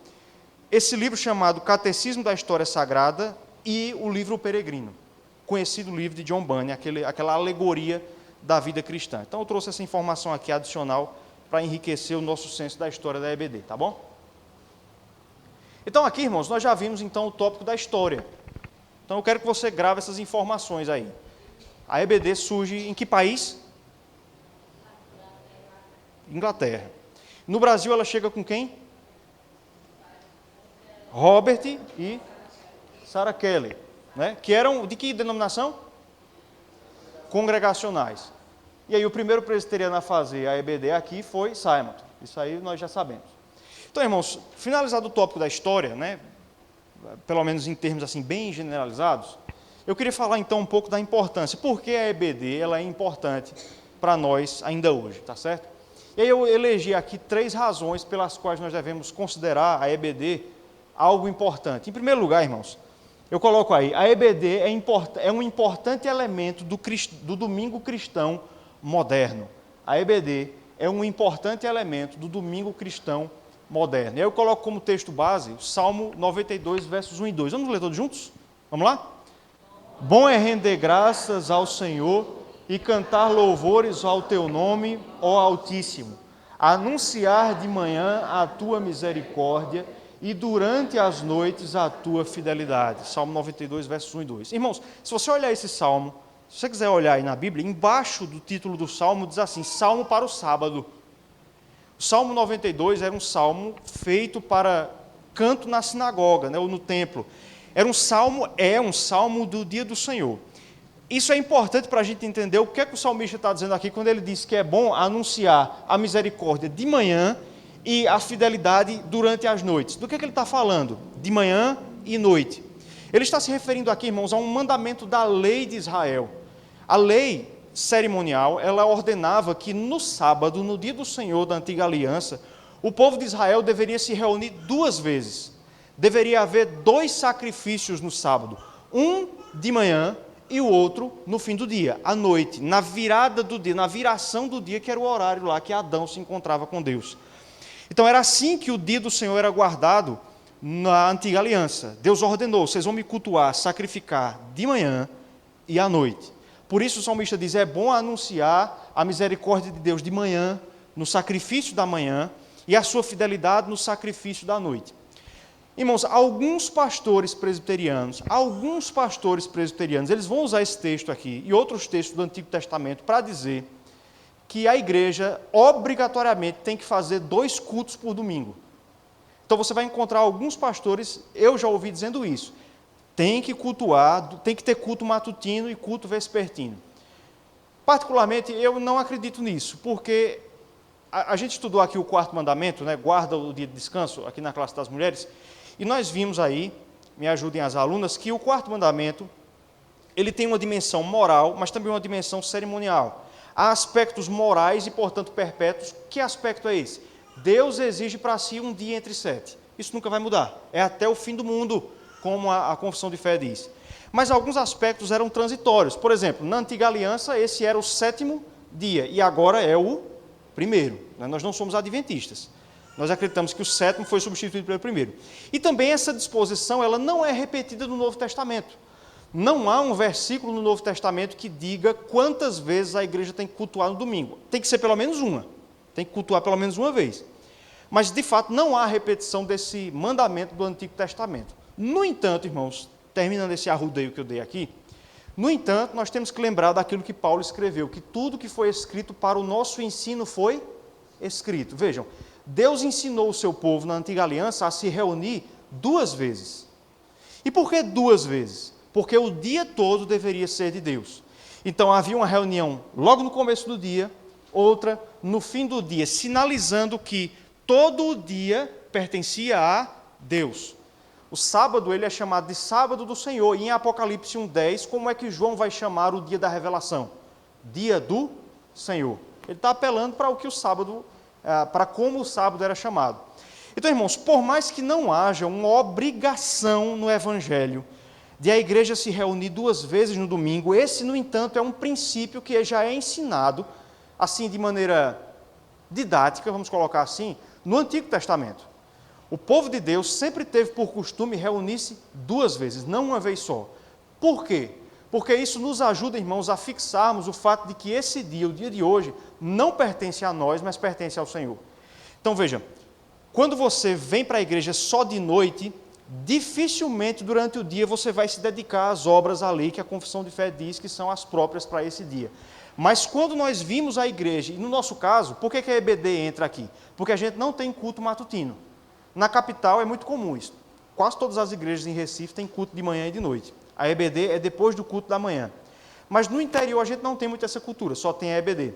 S1: esse livro chamado Catecismo da História Sagrada e o livro O Peregrino, conhecido livro de John Bunyan, aquela alegoria da vida cristã. Então, eu trouxe essa informação aqui adicional para enriquecer o nosso senso da história da EBD, tá bom? Então, aqui, irmãos, nós já vimos, então, o tópico da história. Então, eu quero que você grave essas informações aí. A EBD surge em que país? Inglaterra. No Brasil, ela chega com quem? Robert e Sarah Kelly, né? Que eram de que denominação? Congregacionais. E aí, o primeiro presbiteriano a fazer a EBD aqui foi Simonton. Isso aí nós já sabemos. Então, irmãos, finalizado o tópico da história, né? Pelo menos em termos assim bem generalizados, eu queria falar então um pouco da importância. Por que a EBD ela é importante para nós ainda hoje, tá certo? E aí eu elegi aqui 3 razões pelas quais nós devemos considerar a EBD algo importante. Em primeiro lugar, irmãos, eu coloco aí, a EBD é um importante elemento do domingo cristão moderno. A EBD é um importante elemento do domingo cristão moderno. E aí eu coloco como texto base o Salmo 92, versos 1 e 2. Vamos ler todos juntos? Vamos lá? Bom é render graças ao Senhor e cantar louvores ao teu nome, ó Altíssimo. Anunciar de manhã a tua misericórdia e durante as noites a tua fidelidade. Salmo 92, versos 1 e 2. Irmãos, se você olhar esse salmo, se você quiser olhar aí na Bíblia, embaixo do título do salmo diz assim, Salmo para o sábado. O Salmo 92 era um salmo feito para canto na sinagoga, né, ou no templo. É um salmo do dia do Senhor. Isso é importante para a gente entender o que é que o salmista está dizendo aqui, quando ele diz que é bom anunciar a misericórdia de manhã e a fidelidade durante as noites. Do que ele está falando? De manhã e noite. Ele está se referindo aqui, irmãos, a um mandamento da lei de Israel. A lei cerimonial, ela ordenava que no sábado, no dia do Senhor da antiga aliança, o povo de Israel deveria se reunir 2 vezes. Deveria haver 2 sacrifícios no sábado, um de manhã e o outro no fim do dia, à noite, na virada do dia, na viração do dia, que era o horário lá que Adão se encontrava com Deus. Então era assim que o dia do Senhor era guardado na antiga aliança. Deus ordenou, vocês vão me cultuar, sacrificar de manhã e à noite. Por isso o salmista diz, é bom anunciar a misericórdia de Deus de manhã, no sacrifício da manhã, e a sua fidelidade no sacrifício da noite. Irmãos, alguns pastores presbiterianos, eles vão usar esse texto aqui e outros textos do Antigo Testamento para dizer que a igreja obrigatoriamente tem que fazer 2 cultos por domingo. Então você vai encontrar alguns pastores, eu já ouvi dizendo isso, tem que cultuar, tem que ter culto matutino e culto vespertino. Particularmente, eu não acredito nisso, porque a gente estudou aqui o 4º mandamento, né, guarda o dia de descanso, aqui na classe das mulheres, e nós vimos aí, me ajudem as alunas, que o 4º mandamento, ele tem uma dimensão moral, mas também uma dimensão cerimonial. Há aspectos morais e, portanto, perpétuos. Que aspecto é esse? Deus exige para si um dia entre 7. Isso nunca vai mudar. É até o fim do mundo, como a confissão de fé diz. Mas alguns aspectos eram transitórios. Por exemplo, na antiga aliança, esse era o 7º dia, e agora é o 1º. Nós não somos adventistas. Nós acreditamos que o 7º foi substituído pelo 1º. E também essa disposição, ela não é repetida no Novo Testamento. Não há um versículo no Novo Testamento que diga quantas vezes a igreja tem que cultuar no domingo. Tem que ser pelo menos uma. Tem que cultuar pelo menos uma vez. Mas, de fato, não há repetição desse mandamento do Antigo Testamento. No entanto, irmãos, terminando esse arrudeio que eu dei aqui, no entanto, nós temos que lembrar daquilo que Paulo escreveu, que tudo que foi escrito para o nosso ensino foi escrito. Vejam, Deus ensinou o seu povo na antiga aliança a se reunir 2 vezes. E por que 2 vezes? Porque o dia todo deveria ser de Deus. Então havia uma reunião logo no começo do dia, outra no fim do dia, sinalizando que todo o dia pertencia a Deus. O sábado ele é chamado de sábado do Senhor. E em Apocalipse 1:10, como é que João vai chamar o dia da revelação? Dia do Senhor. Ele está apelando para o que o sábado, para como o sábado era chamado. Então, irmãos, por mais que não haja uma obrigação no Evangelho de a igreja se reunir 2 vezes no domingo, esse, no entanto, é um princípio que já é ensinado, assim, de maneira didática, vamos colocar assim, no Antigo Testamento. O povo de Deus sempre teve por costume reunir-se 2 vezes, não uma vez só. Por quê? Porque isso nos ajuda, irmãos, a fixarmos o fato de que esse dia, o dia de hoje, não pertence a nós, mas pertence ao Senhor. Então, veja, quando você vem para a igreja só de noite, dificilmente durante o dia você vai se dedicar às obras ali que a confissão de fé diz que são as próprias para esse dia. Mas quando nós vimos a igreja, e no nosso caso, por que a EBD entra aqui? Porque a gente não tem culto matutino. Na capital é muito comum isso. Quase todas as igrejas em Recife têm culto de manhã e de noite. A EBD é depois do culto da manhã. Mas no interior a gente não tem muito essa cultura, só tem a EBD.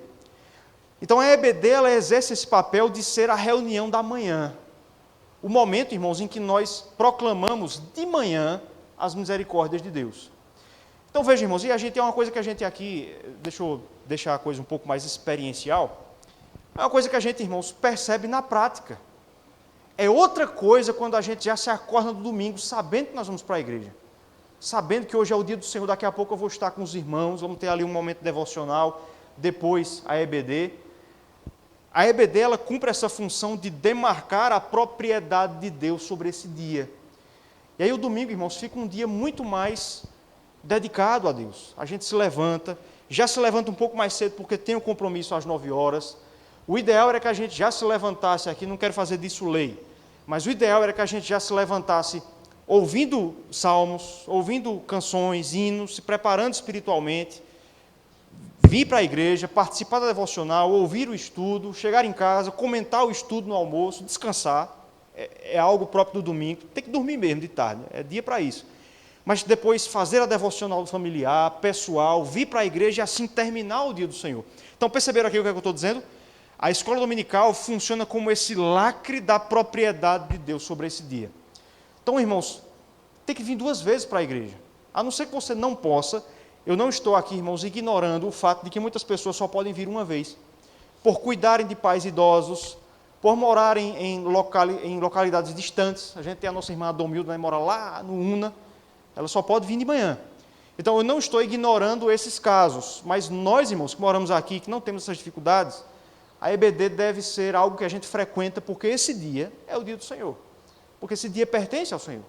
S1: Então a EBD ela exerce esse papel de ser a reunião da manhã. O momento, irmãos, em que nós proclamamos de manhã as misericórdias de Deus. Então veja, irmãos, e a gente tem uma coisa que a gente aqui, deixa eu deixar a coisa um pouco mais experiencial. É uma coisa que a gente, irmãos, percebe na prática. É outra coisa quando a gente já se acorda no domingo sabendo que nós vamos para a igreja. Sabendo que hoje é o dia do Senhor, daqui a pouco eu vou estar com os irmãos, vamos ter ali um momento devocional, depois a EBD. A EBD, ela cumpre essa função de demarcar a propriedade de Deus sobre esse dia. E aí o domingo, irmãos, fica um dia muito mais dedicado a Deus. A gente se levanta, já se levanta um pouco mais cedo porque tem um compromisso às 9 horas. O ideal era que a gente já se levantasse aqui, não quero fazer disso lei, mas o ideal era que a gente já se levantasse ouvindo salmos, ouvindo canções, hinos, se preparando espiritualmente, vir para a igreja, participar da devocional, ouvir o estudo, chegar em casa, comentar o estudo no almoço, descansar. É algo próprio do domingo. Tem que dormir mesmo de tarde, é dia para isso. Mas depois fazer a devocional familiar, pessoal, vir para a igreja e assim terminar o dia do Senhor. Então perceberam aqui o que eu estou dizendo? A escola dominical funciona como esse lacre da propriedade de Deus sobre esse dia. Então, irmãos, tem que vir 2 vezes para a igreja. A não ser que você não possa, eu não estou aqui, irmãos, ignorando o fato de que muitas pessoas só podem vir uma vez. Por cuidarem de pais idosos, por morarem em localidades distantes. A gente tem a nossa irmã Domilda, mora lá no Una, ela só pode vir de manhã. Então, eu não estou ignorando esses casos, mas nós, irmãos, que moramos aqui, que não temos essas dificuldades, a EBD deve ser algo que a gente frequenta, porque esse dia é o dia do Senhor. Porque esse dia pertence ao Senhor.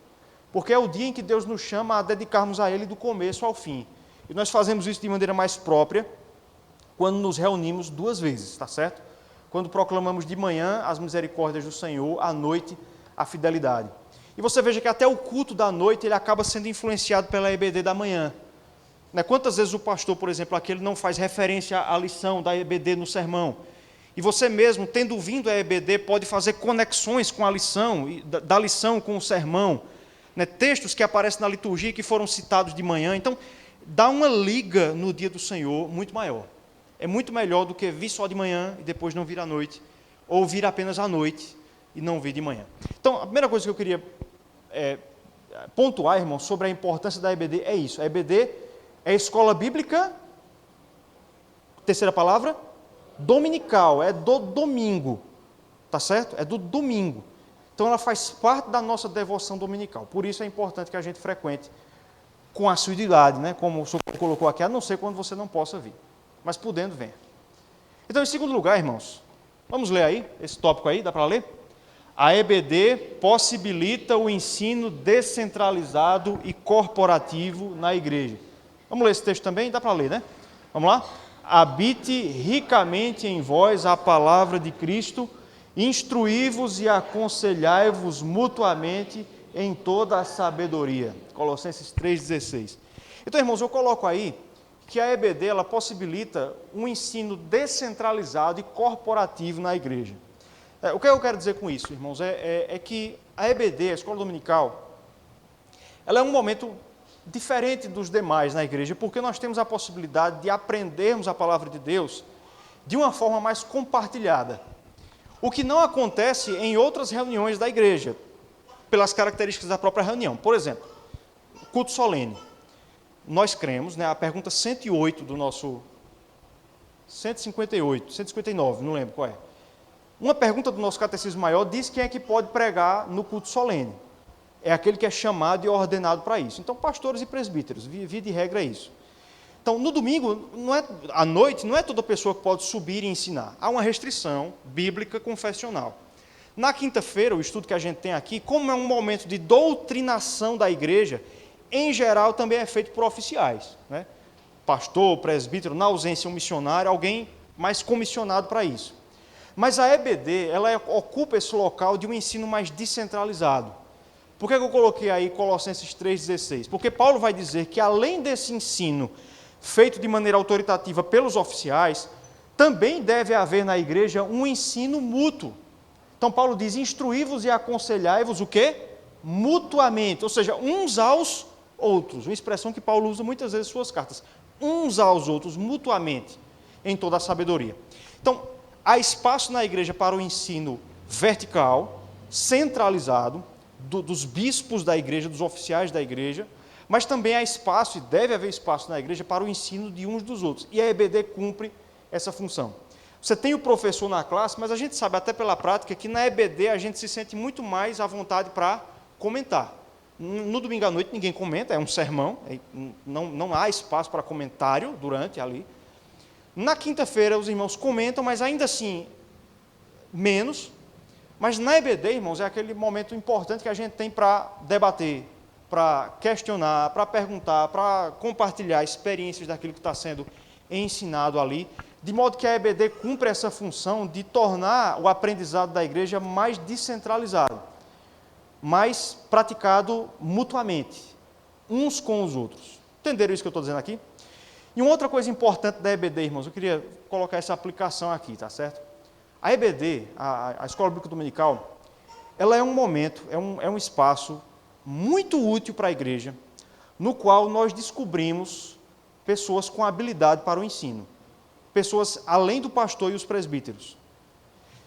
S1: Porque é o dia em que Deus nos chama a dedicarmos a Ele do começo ao fim. E nós fazemos isso de maneira mais própria quando nos reunimos 2 vezes, está certo? Quando proclamamos de manhã as misericórdias do Senhor, à noite a fidelidade. E você veja que até o culto da noite ele acaba sendo influenciado pela EBD da manhã. Quantas vezes o pastor, por exemplo, aqui ele não faz referência à lição da EBD no sermão? E você mesmo, tendo vindo à EBD, pode fazer conexões com a lição, da lição com o sermão, textos que aparecem na liturgia que foram citados de manhã. Então, dá uma liga no dia do Senhor muito maior. É muito melhor do que vir só de manhã e depois não vir à noite, ou vir apenas à noite e não vir de manhã. Então, a primeira coisa que eu queria pontuar, irmão, sobre a importância da EBD é isso. A EBD é a escola bíblica, terceira palavra, dominical, é do domingo, tá certo? É do domingo. Então ela faz parte da nossa devoção dominical. Por isso é importante que a gente frequente com assiduidade, como o senhor colocou aqui, a não ser quando você não possa vir. Mas podendo, venha. Então, em segundo lugar, irmãos, vamos ler aí, esse tópico aí, dá para ler? A EBD possibilita o ensino descentralizado e corporativo na igreja. Vamos ler esse texto também? Dá para ler, né? Vamos lá? Habite ricamente em vós a palavra de Cristo, instruí-vos e aconselhai-vos mutuamente em toda a sabedoria. Colossenses 3,16. Então, irmãos, eu coloco aí que a EBD ela possibilita um ensino descentralizado e corporativo na igreja. O que eu quero dizer com isso, irmãos, é que a EBD, a Escola Dominical, ela é um momento diferente dos demais na igreja, porque nós temos a possibilidade de aprendermos a palavra de Deus de uma forma mais compartilhada. O que não acontece em outras reuniões da igreja, pelas características da própria reunião. Por exemplo, culto solene. Nós cremos, a pergunta 108 do nosso... 158, 159, não lembro qual é. Uma pergunta do nosso catecismo maior diz quem é que pode pregar no culto solene. É aquele que é chamado e ordenado para isso. Então, pastores e presbíteros, via de regra é isso. Então, no domingo, à noite, não é toda pessoa que pode subir e ensinar. Há uma restrição bíblica confessional. Na quinta-feira, o estudo que a gente tem aqui, como é um momento de doutrinação da igreja, em geral também é feito por oficiais. Pastor, presbítero, na ausência um missionário, alguém mais comissionado para isso. Mas a EBD, ela ocupa esse local de um ensino mais descentralizado. Por que eu coloquei aí Colossenses 3,16? Porque Paulo vai dizer que além desse ensino feito de maneira autoritativa pelos oficiais, também deve haver na igreja um ensino mútuo. Então Paulo diz, instruí-vos e aconselhai-vos o quê? Mutuamente, ou seja, uns aos outros. Uma expressão que Paulo usa muitas vezes em suas cartas. Uns aos outros, mutuamente, em toda a sabedoria. Então, há espaço na igreja para o ensino vertical, centralizado, dos bispos da igreja, dos oficiais da igreja, mas também há espaço, e deve haver espaço na igreja, para o ensino de uns dos outros. E a EBD cumpre essa função. Você tem o professor na classe, mas a gente sabe até pela prática que na EBD a gente se sente muito mais à vontade para comentar. No domingo à noite ninguém comenta, é um sermão, não há espaço para comentário durante ali. Na quinta-feira os irmãos comentam, mas ainda assim, menos. Mas na EBD, irmãos, é aquele momento importante que a gente tem para debater, para questionar, para perguntar, para compartilhar experiências daquilo que está sendo ensinado ali, de modo que a EBD cumpre essa função de tornar o aprendizado da igreja mais descentralizado, mais praticado mutuamente, uns com os outros. Entenderam isso que eu estou dizendo aqui? E uma outra coisa importante da EBD, irmãos, eu queria colocar essa aplicação aqui, tá certo? A EBD, a Escola Bíblica Dominical, ela é um momento, é um espaço muito útil para a igreja, no qual nós descobrimos pessoas com habilidade para o ensino. Pessoas além do pastor e os presbíteros.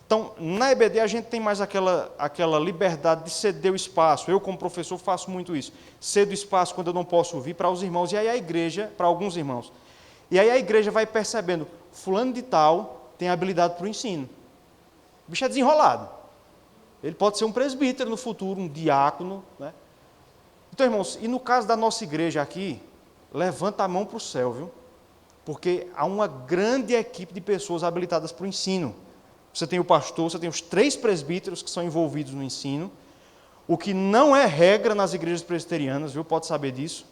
S1: Então, na EBD a gente tem mais aquela liberdade de ceder o espaço. Eu, como professor, faço muito isso. Cedo espaço quando eu não posso ouvir para os irmãos. E aí a igreja, para alguns irmãos. E aí a igreja vai percebendo, fulano de tal tem habilidade para o ensino. O bicho é desenrolado. Ele pode ser um presbítero no futuro, um diácono, né? Então, irmãos, e no caso da nossa igreja aqui, levanta a mão para o céu, viu? Porque há uma grande equipe de pessoas habilitadas para o ensino. Você tem o pastor, você tem os 3 presbíteros que são envolvidos no ensino, o que não é regra nas igrejas presbiterianas, viu? Pode saber disso.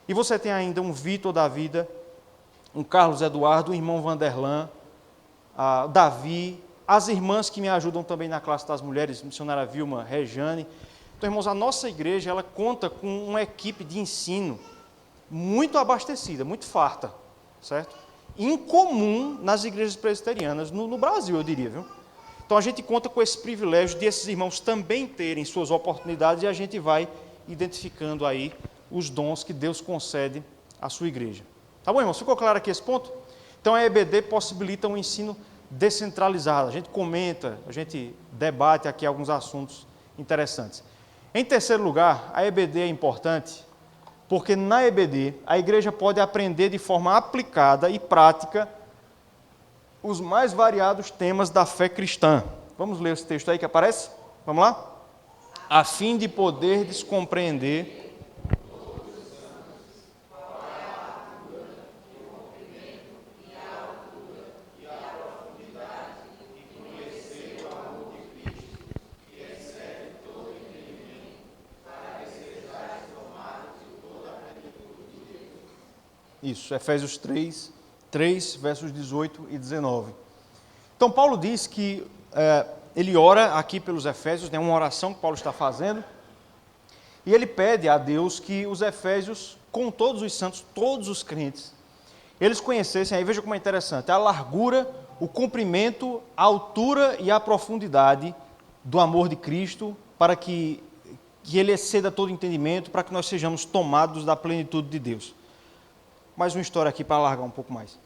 S1: E você tem ainda um Vitor da vida, um Carlos Eduardo, o irmão Vanderlan, Davi, as irmãs que me ajudam também na classe das mulheres, missionária Vilma, Rejane. Então, irmãos, a nossa igreja ela conta com uma equipe de ensino muito abastecida, muito farta, certo? Incomum nas igrejas presbiterianas no Brasil, eu diria, viu? Então a gente conta com esse privilégio de esses irmãos também terem suas oportunidades e a gente vai identificando aí os dons que Deus concede à sua igreja. Tá bom, irmãos? Ficou claro aqui esse ponto? Então a EBD possibilita um ensino descentralizado. A gente comenta, a gente debate aqui alguns assuntos interessantes. Em terceiro lugar, a EBD é importante porque na EBD a igreja pode aprender de forma aplicada e prática os mais variados temas da fé cristã. Vamos ler esse texto aí que aparece? Vamos lá? A fim de poderdes compreender isso, Efésios 3, versos 18 e 19. Então, Paulo diz que ele ora aqui pelos Efésios, né, uma oração que Paulo está fazendo, e ele pede a Deus que os Efésios, com todos os santos, todos os crentes, eles conhecessem, aí veja como é interessante, a largura, o comprimento, a altura e a profundidade do amor de Cristo, para que ele exceda todo entendimento, para que nós sejamos tomados da plenitude de Deus. Mais uma história aqui para alargar um pouco mais.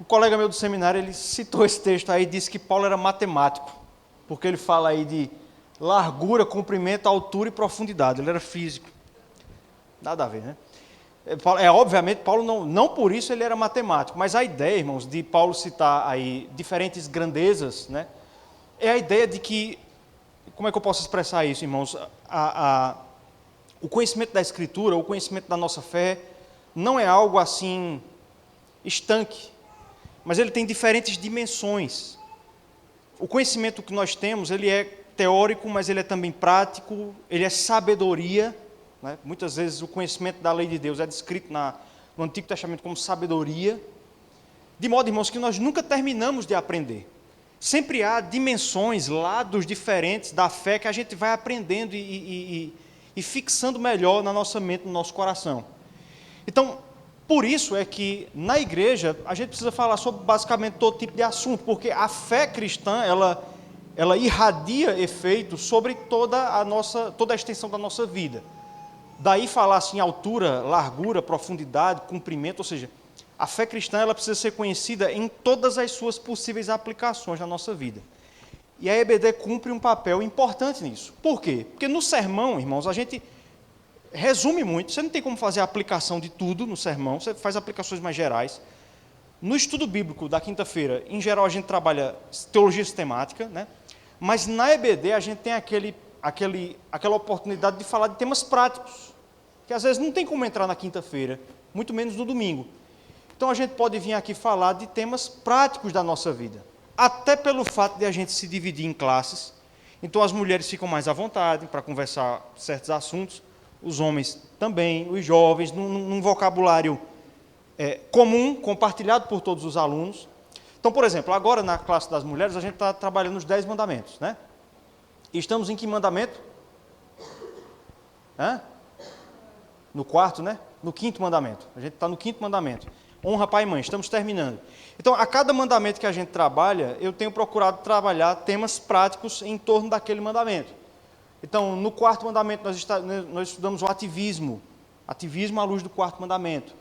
S1: Um colega meu do seminário, ele citou esse texto aí e disse que Paulo era matemático, porque ele fala aí de largura, comprimento, altura e profundidade. Ele era físico. Nada a ver, né? Obviamente, Paulo não por isso ele era matemático, mas a ideia, irmãos, de Paulo citar aí diferentes grandezas, né? É a ideia de que, como é que eu posso expressar isso, irmãos? O conhecimento da Escritura, o conhecimento da nossa fé, não é algo assim estanque, mas ele tem diferentes dimensões. O conhecimento que nós temos, ele é teórico, mas ele é também prático, ele é sabedoria, né? Muitas vezes o conhecimento da lei de Deus é descrito no Antigo Testamento como sabedoria, de modo, irmãos, que nós nunca terminamos de aprender. Sempre há dimensões, lados diferentes da fé que a gente vai aprendendo e fixando melhor na nossa mente, no nosso coração. Então, por isso é que na igreja a gente precisa falar sobre basicamente todo tipo de assunto, porque a fé cristã, ela irradia efeito sobre toda a extensão da nossa vida. Daí falar assim, altura, largura, profundidade, comprimento, ou seja, a fé cristã ela precisa ser conhecida em todas as suas possíveis aplicações na nossa vida. E a EBD cumpre um papel importante nisso. Por quê? Porque no sermão, irmãos, a gente resume muito, você não tem como fazer a aplicação de tudo no sermão, você faz aplicações mais gerais,
S2: No estudo bíblico da quinta-feira, em geral a gente trabalha teologia sistemática, né? Mas na EBD a gente tem aquela oportunidade de falar de temas práticos, que às vezes não tem como entrar na quinta-feira, muito menos no domingo. Então a gente pode vir aqui falar de temas práticos da nossa vida, até pelo fato de a gente se dividir em classes. Então as mulheres ficam mais à vontade para conversar certos assuntos, os homens também, os jovens, num vocabulário comum, compartilhado por todos os alunos. Então, por exemplo, agora na classe das mulheres a gente está trabalhando os 10 mandamentos, né? E estamos em que mandamento? No quarto, né? No quinto mandamento. A gente está no quinto mandamento. Honra pai e mãe. Estamos terminando. Então, a cada mandamento que a gente trabalha, eu tenho procurado trabalhar temas práticos em torno daquele mandamento. Então, no quarto mandamento, nós estudamos o ativismo. Ativismo à luz do quarto mandamento.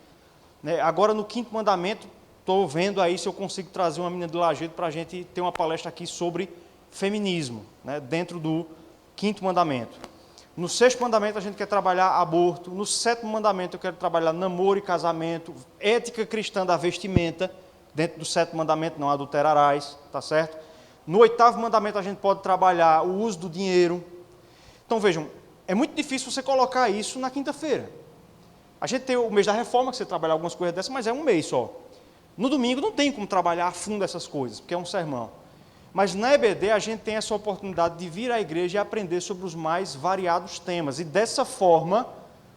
S2: Agora, no quinto mandamento, estou vendo aí se eu consigo trazer uma menina de Lajeado para a gente ter uma palestra aqui sobre feminismo, né, dentro do quinto mandamento. No sexto mandamento a gente quer trabalhar aborto. No sétimo mandamento eu quero trabalhar namoro e casamento, ética cristã da vestimenta. Dentro do sétimo mandamento não adulterarás, tá certo? No oitavo mandamento a gente pode trabalhar o uso do dinheiro. Então vejam, é muito difícil você colocar isso na quinta-feira. A gente tem o mês da reforma, que você trabalha algumas coisas dessas, mas é um mês só. No domingo não tem como trabalhar a fundo essas coisas, porque é um sermão. Mas na EBD a gente tem essa oportunidade de vir à igreja e aprender sobre os mais variados temas. E dessa forma,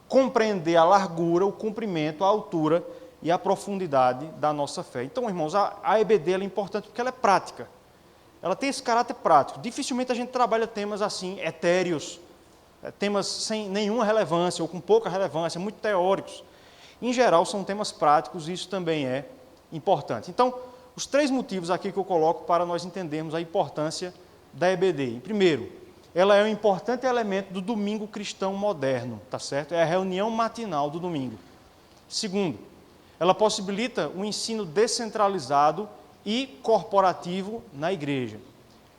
S2: compreender a largura, o comprimento, a altura e a profundidade da nossa fé. Então, irmãos, a EBD ela é importante porque ela é prática. Ela tem esse caráter prático. Dificilmente a gente trabalha temas assim, etéreos, temas sem nenhuma relevância ou com pouca relevância, muito teóricos. Em geral, são temas práticos e isso também é importante. Então, os 3 motivos aqui que eu coloco para nós entendermos a importância da EBD. Primeiro, ela é um importante elemento do domingo cristão moderno, tá certo? É a reunião matinal do domingo. Segundo, ela possibilita um ensino descentralizado e corporativo na igreja.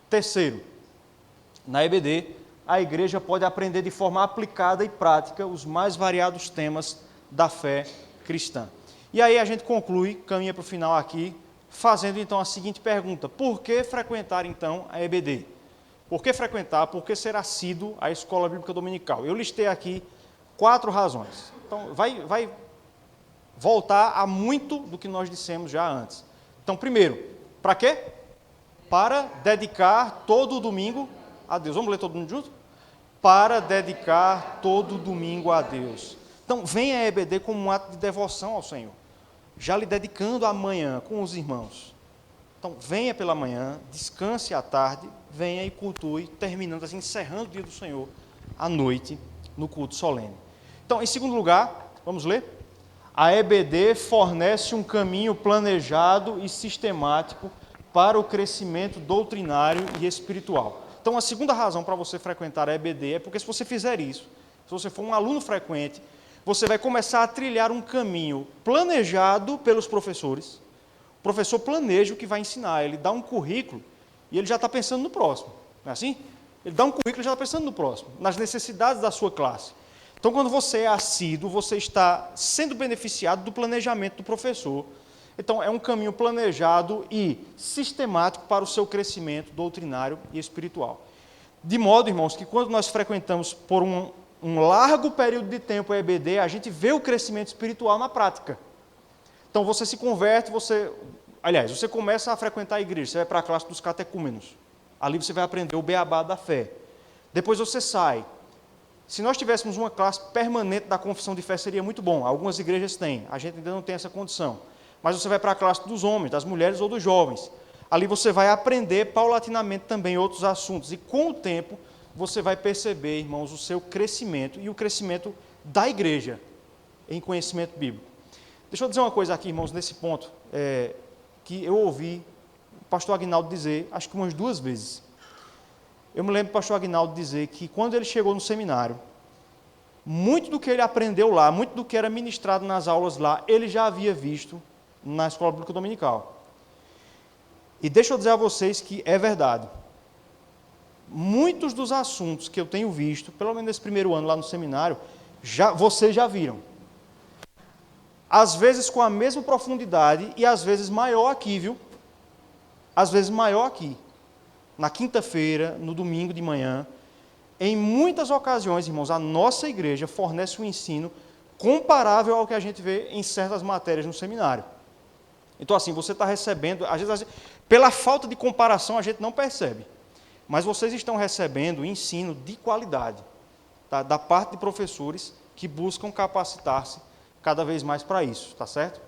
S2: Terceiro, na EBD, a igreja pode aprender de forma aplicada e prática os mais variados temas da fé cristã. E aí a gente conclui, caminha para o final aqui, fazendo então a seguinte pergunta: por que frequentar então a EBD? Por que frequentar? Por que ser assíduo à Escola Bíblica Dominical? Eu listei aqui 4 razões. Então, vai voltar a muito do que nós dissemos já antes. Então, primeiro, para quê? Para dedicar todo o domingo a Deus. Vamos ler todo mundo junto? Para dedicar todo o domingo a Deus. Então, venha a EBD como um ato de devoção ao Senhor, já lhe dedicando amanhã com os irmãos. Então, venha pela manhã, descanse à tarde, venha e cultue, terminando assim, encerrando o dia do Senhor, à noite, no culto solene. Então, em segundo lugar, vamos ler? A EBD fornece um caminho planejado e sistemático para o crescimento doutrinário e espiritual. Então, a segunda razão para você frequentar a EBD é porque se você fizer isso, se você for um aluno frequente, você vai começar a trilhar um caminho planejado pelos professores. O professor planeja o que vai ensinar, ele dá um currículo e ele já está pensando no próximo. Não é assim? Ele dá um currículo e já está pensando no próximo, nas necessidades da sua classe. Então, quando você é assíduo, você está sendo beneficiado do planejamento do professor. Então, é um caminho planejado e sistemático para o seu crescimento doutrinário e espiritual. De modo, irmãos, que quando nós frequentamos por um largo período de tempo a EBD, a gente vê o crescimento espiritual na prática. Então, você se converte, você começa a frequentar a igreja, você vai para a classe dos catecúmenos. Ali você vai aprender o beabá da fé. Depois você sai. Se nós tivéssemos uma classe permanente da confissão de fé, seria muito bom. Algumas igrejas têm, a gente ainda não tem essa condição. Mas você vai para a classe dos homens, das mulheres ou dos jovens. Ali você vai aprender paulatinamente também outros assuntos. E com o tempo, você vai perceber, irmãos, o seu crescimento e o crescimento da igreja em conhecimento bíblico. Deixa eu dizer uma coisa aqui, irmãos, nesse ponto, que eu ouvi o pastor Aguinaldo dizer, acho que umas 2 vezes. Eu me lembro do pastor Aguinaldo dizer que quando ele chegou no seminário, muito do que ele aprendeu lá, muito do que era ministrado nas aulas lá, ele já havia visto na Escola Bíblica Dominical. E deixa eu dizer a vocês que é verdade. Muitos dos assuntos que eu tenho visto, pelo menos nesse primeiro ano lá no seminário, vocês já viram. às vezes com a mesma profundidade e às vezes maior aqui, viu? Às vezes maior aqui. Na quinta-feira, no domingo de manhã. Em muitas ocasiões, irmãos, a nossa igreja fornece um ensino comparável ao que a gente vê em certas matérias no seminário. Então, assim, você está recebendo, às vezes, pela falta de comparação, a gente não percebe. Mas vocês estão recebendo ensino de qualidade, tá? Da parte de professores que buscam capacitar-se cada vez mais para isso, tá certo?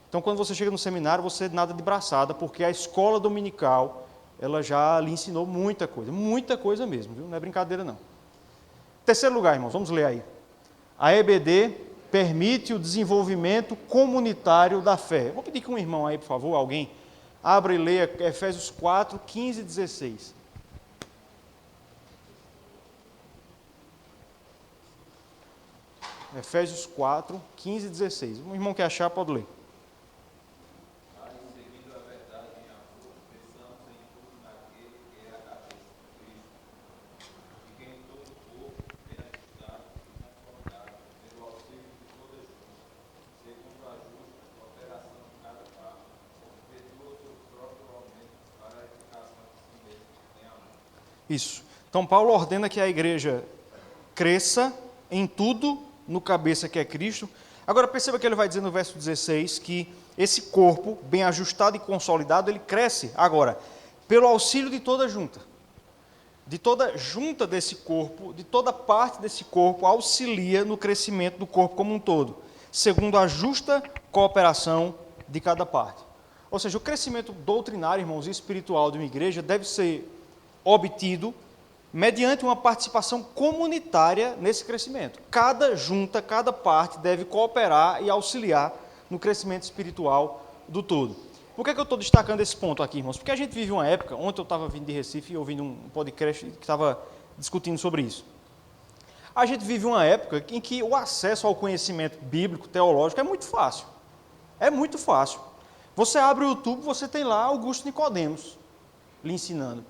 S2: Então, quando você chega no seminário, você nada de braçada, porque a escola dominical, ela já lhe ensinou muita coisa mesmo, viu? Não é brincadeira, não. Terceiro lugar, irmãos, vamos ler aí. A EBD permite o desenvolvimento comunitário da fé. Vou pedir que um irmão aí, por favor, alguém, abra e leia Efésios 4, 15 e 16. Efésios 4, 15 e 16. Um irmão que achar, pode ler. Isso. Então, Paulo ordena que a igreja cresça em tudo no cabeça que é Cristo. Agora, perceba que ele vai dizer no verso 16 que esse corpo, bem ajustado e consolidado, ele cresce, agora, pelo auxílio de toda junta. De toda junta desse corpo, de toda parte desse corpo, auxilia no crescimento do corpo como um todo, segundo a justa cooperação de cada parte. Ou seja, o crescimento doutrinário, irmãos, e espiritual de uma igreja deve ser obtido mediante uma participação comunitária nesse crescimento. Cada junta, cada parte deve cooperar e auxiliar no crescimento espiritual do todo. Por que eu estou destacando esse ponto aqui, irmãos? Porque a gente vive uma época, ontem eu estava vindo de Recife e ouvindo um podcast que estava discutindo sobre isso. A gente vive uma época em que o acesso ao conhecimento bíblico, teológico, é muito fácil. É muito fácil. Você abre o YouTube, você tem lá Augusto Nicodemos lhe ensinando.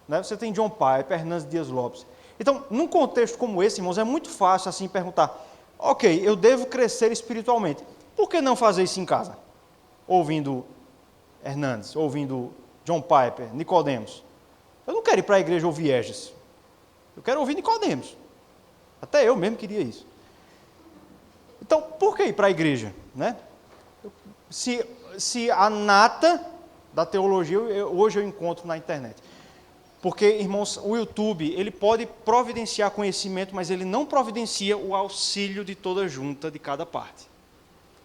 S2: Você tem John Piper, Hernandes Dias Lopes. Então, num contexto como esse, irmãos, é muito fácil assim perguntar, ok, eu devo crescer espiritualmente. Por que não fazer isso em casa? Ouvindo Hernandes, ouvindo John Piper, Nicodemos. Eu não quero ir para a igreja ouvir Eges. Eu quero ouvir Nicodemos. Até eu mesmo queria isso. Então, por que ir para a igreja? Né? Se a nata da teologia hoje eu encontro na internet. Porque, irmãos, o YouTube, ele pode providenciar conhecimento, mas ele não providencia o auxílio de toda junta, de cada parte.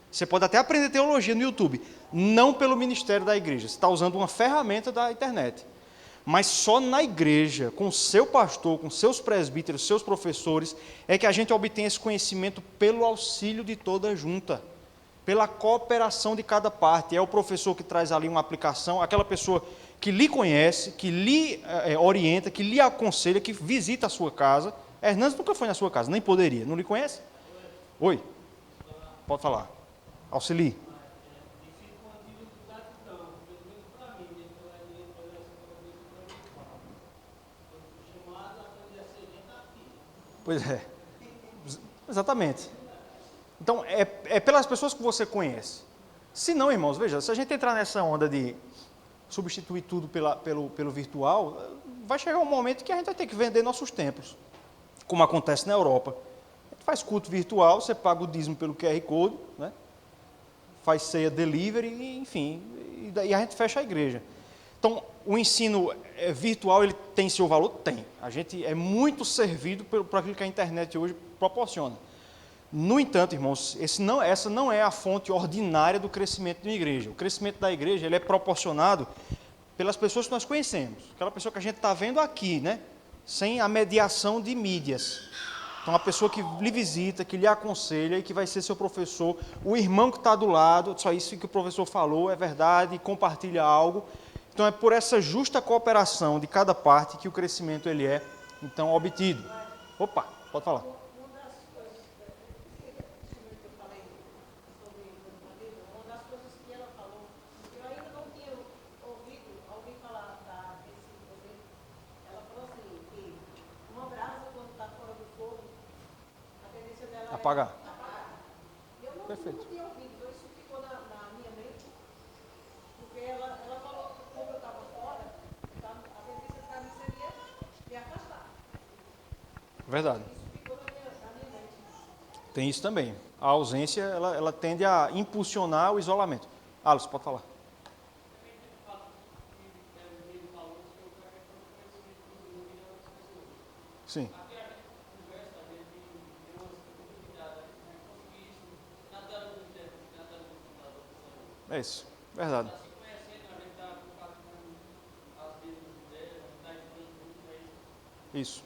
S2: Você pode até aprender teologia no YouTube, não pelo ministério da igreja. Você está usando uma ferramenta da internet. Mas só na igreja, com o seu pastor, com seus presbíteros, seus professores, é que a gente obtém esse conhecimento pelo auxílio de toda junta, pela cooperação de cada parte. É o professor que traz ali uma aplicação, aquela pessoa que lhe conhece, que lhe orienta, que lhe aconselha, que visita a sua casa. Hernandes nunca foi na sua casa, nem poderia. Não lhe conhece? Oi? Pode falar. Auxilie. Pois é. Exatamente. Então, é pelas pessoas que você conhece. Se não, irmãos, veja, se a gente entrar nessa onda de substituir tudo pelo virtual, vai chegar um momento que a gente vai ter que vender nossos templos, como acontece na Europa. A gente faz culto virtual, você paga o dízimo pelo QR Code, né? Faz ceia delivery, enfim, e a gente fecha a igreja. Então, o ensino virtual, ele tem seu valor? Tem. A gente é muito servido por aquilo que a internet hoje proporciona. No entanto, irmãos, essa não é a fonte ordinária do crescimento de uma igreja. O crescimento da igreja ele é proporcionado pelas pessoas que nós conhecemos. Aquela pessoa que a gente está vendo aqui, né? Sem a mediação de mídias. Então, a pessoa que lhe visita, que lhe aconselha e que vai ser seu professor, o irmão que está do lado, só isso que o professor falou é verdade, compartilha algo. Então, é por essa justa cooperação de cada parte que o crescimento ele é, então, obtido. Opa, pode falar. Apagar. Perfeito.
S3: Eu tinha ouvido, então isso ficou na minha mente, porque ela falou que como eu estava fora, então, a tendência para mim seria me afastar.
S2: Verdade.
S3: Isso ficou na minha mente.
S2: Tem isso também. A ausência, ela tende a impulsionar o isolamento. Alisson, pode falar. Sim. É isso. Verdade. Isso.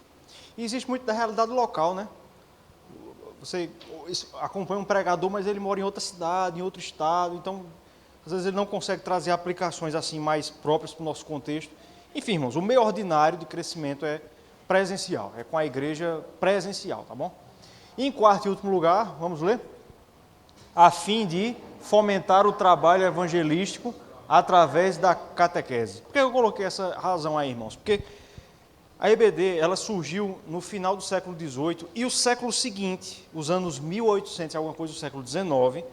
S2: E existe muito da realidade local, né? Você acompanha um pregador, mas ele mora em outra cidade, em outro estado, então às vezes ele não consegue trazer aplicações assim mais próprias para o nosso contexto. Enfim, irmãos, o meio ordinário de crescimento é presencial, é com a igreja presencial, tá bom? E em quarto e último lugar, vamos ler? A fim de fomentar o trabalho evangelístico através da catequese. Por que eu coloquei essa razão aí, irmãos? Porque a EBD, ela surgiu no final do século XVIII e o século seguinte, os anos 1800 e alguma coisa do século XIX,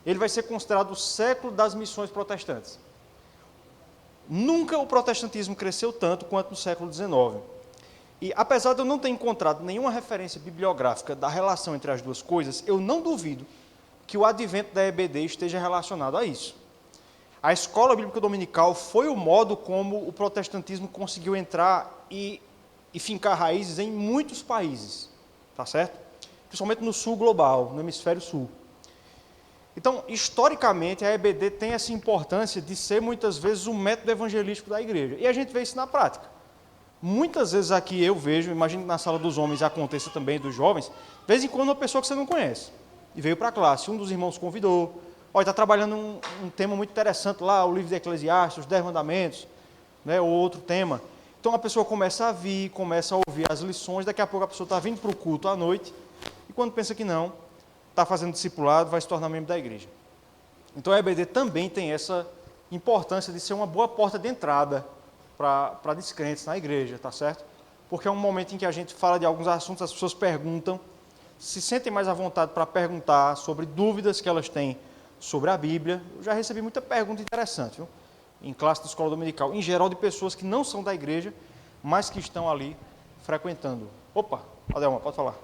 S2: ele vai ser considerado o século das missões protestantes. Nunca o protestantismo cresceu tanto quanto no século XIX. E apesar de eu não ter encontrado nenhuma referência bibliográfica da relação entre as duas coisas, eu não duvido que o advento da EBD esteja relacionado a isso. A escola bíblica dominical foi o modo como o protestantismo conseguiu entrar e fincar raízes em muitos países, tá certo? Principalmente no sul global, no hemisfério sul. Então, historicamente, a EBD tem essa importância de ser muitas vezes o método evangelístico da igreja. E a gente vê isso na prática. Muitas vezes aqui eu vejo, imagino que na sala dos homens aconteça também, dos jovens, de vez em quando uma pessoa que você não conhece, e veio para a classe, um dos irmãos convidou, olha, está trabalhando um tema muito interessante lá, o livro de Eclesiastes, os 10 mandamentos, né, ou outro tema. Então a pessoa começa a vir, começa a ouvir as lições, daqui a pouco a pessoa está vindo para o culto à noite, e quando pensa que não, está fazendo discipulado, vai se tornar membro da igreja. Então a EBD também tem essa importância de ser uma boa porta de entrada para descrentes na igreja, tá certo? Porque é um momento em que a gente fala de alguns assuntos, as pessoas perguntam, se sentem mais à vontade para perguntar sobre dúvidas que elas têm sobre a Bíblia. Eu já recebi muita pergunta interessante, viu? Em classe de escola dominical, em geral de pessoas que não são da igreja, mas que estão ali frequentando. Opa, Adelma, pode falar.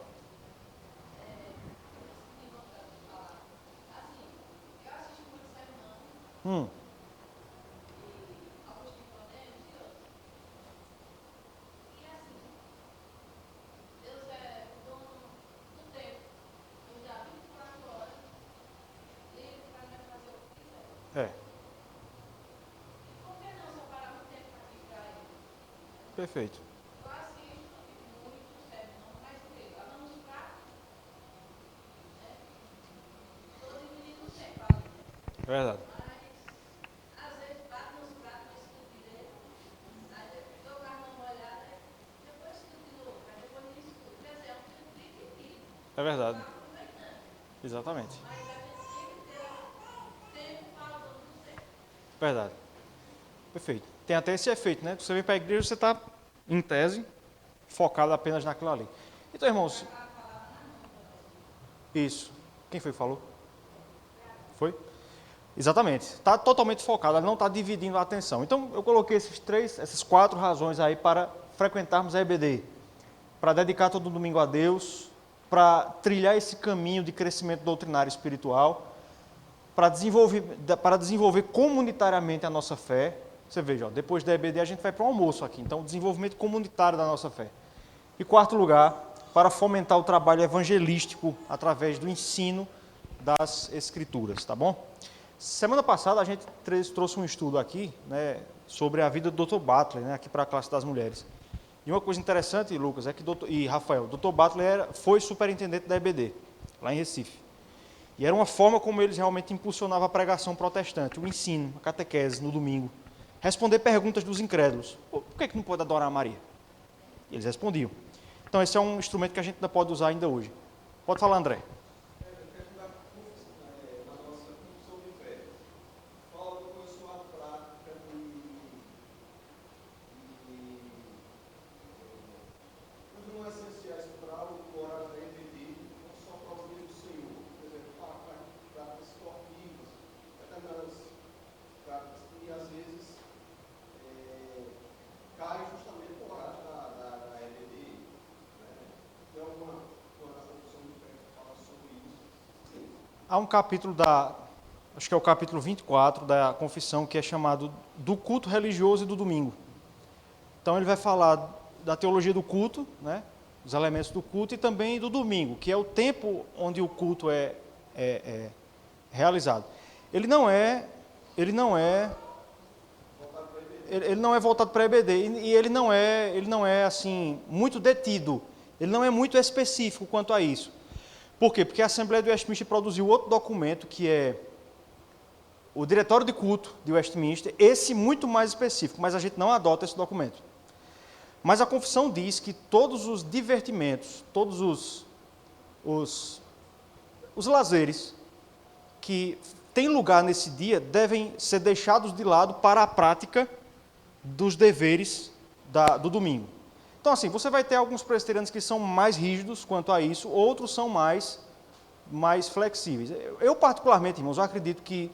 S2: É. Perfeito. Verdade. É verdade. Exatamente. Verdade. Perfeito. Tem até esse efeito, né? Você vem para a igreja, você está, em tese, focado apenas naquilo ali. Então, irmãos... Isso. Quem foi que falou? Foi? Exatamente. Está totalmente focado, ela não está dividindo a atenção. Então, eu coloquei essas 4 razões aí para frequentarmos a EBD. Para dedicar todo domingo a Deus, para trilhar esse caminho de crescimento doutrinário e espiritual, para desenvolver comunitariamente a nossa fé. Você veja, ó, depois da EBD a gente vai para o almoço aqui, então desenvolvimento comunitário da nossa fé. E quarto lugar, para fomentar o trabalho evangelístico através do ensino das Escrituras, tá bom? Semana passada a gente trouxe um estudo aqui, né, sobre a vida do Dr. Butler, né, aqui para a classe das mulheres. E uma coisa interessante, Lucas, é que Rafael, o Dr. Butler foi superintendente da EBD, lá em Recife. E era uma forma como eles realmente impulsionavam a pregação protestante, o ensino, a catequese no domingo. Responder perguntas dos incrédulos. Por que não pode adorar a Maria? Eles respondiam. Então esse é um instrumento que a gente ainda pode usar ainda hoje. Pode falar, André. há um capítulo acho que é o capítulo 24 da Confissão, que é chamado do culto religioso e do domingo. Então ele vai falar da teologia do culto, né, os elementos do culto, e também do domingo, que é o tempo onde o culto é realizado. Ele não é voltado para EBD, e ele não é assim muito detido, ele não é muito específico quanto a isso. Por quê? Porque a Assembleia de Westminster produziu outro documento, que é o Diretório de Culto de Westminster, esse muito mais específico, mas a gente não adota esse documento. Mas a confissão diz que todos os divertimentos, todos os lazeres que têm lugar nesse dia devem ser deixados de lado para a prática dos deveres do domingo. Então, assim, você vai ter alguns presbiterianos que são mais rígidos quanto a isso, outros são mais flexíveis. Eu, particularmente, irmãos, eu acredito que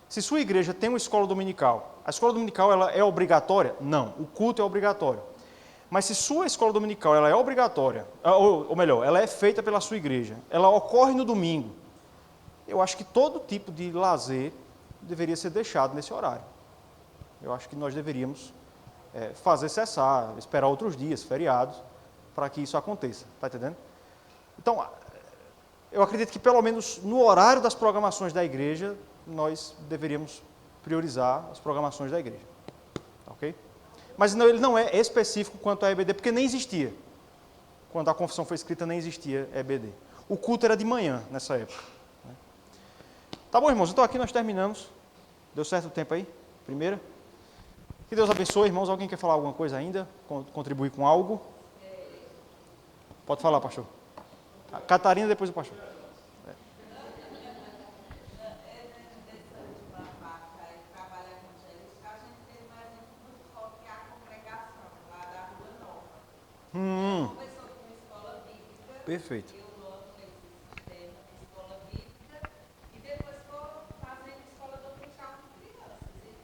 S2: se sua igreja tem uma escola dominical, a escola dominical ela é obrigatória? Não, o culto é obrigatório. Mas se sua escola dominical ela é obrigatória, ou melhor, ela é feita pela sua igreja, ela ocorre no domingo, eu acho que todo tipo de lazer deveria ser deixado nesse horário. Eu acho que nós deveríamos fazer cessar, esperar outros dias, feriados, para que isso aconteça. Está entendendo? Então, eu acredito que pelo menos no horário das programações da igreja, nós deveríamos priorizar as programações da igreja. Ok? Mas não, ele não é específico quanto à EBD, porque nem existia. Quando a confissão foi escrita, nem existia EBD. O culto era de manhã, nessa época. Tá bom, irmãos? Então aqui nós terminamos. Deu certo o tempo aí? Primeira. Que Deus abençoe, irmãos. Alguém quer falar alguma coisa ainda? Contribuir com algo? Pode falar, pastor. A Catarina, depois o pastor. Perfeito.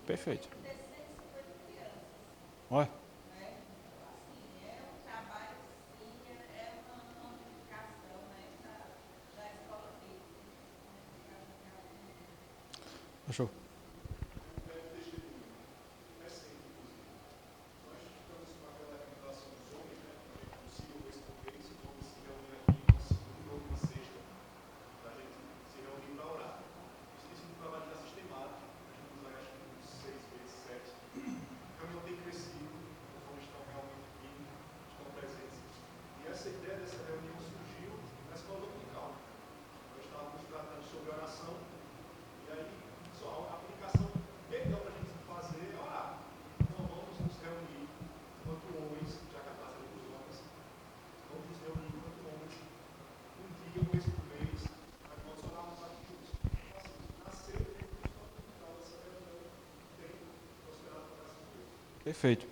S2: Perfeito. Olha. Show. Perfeito.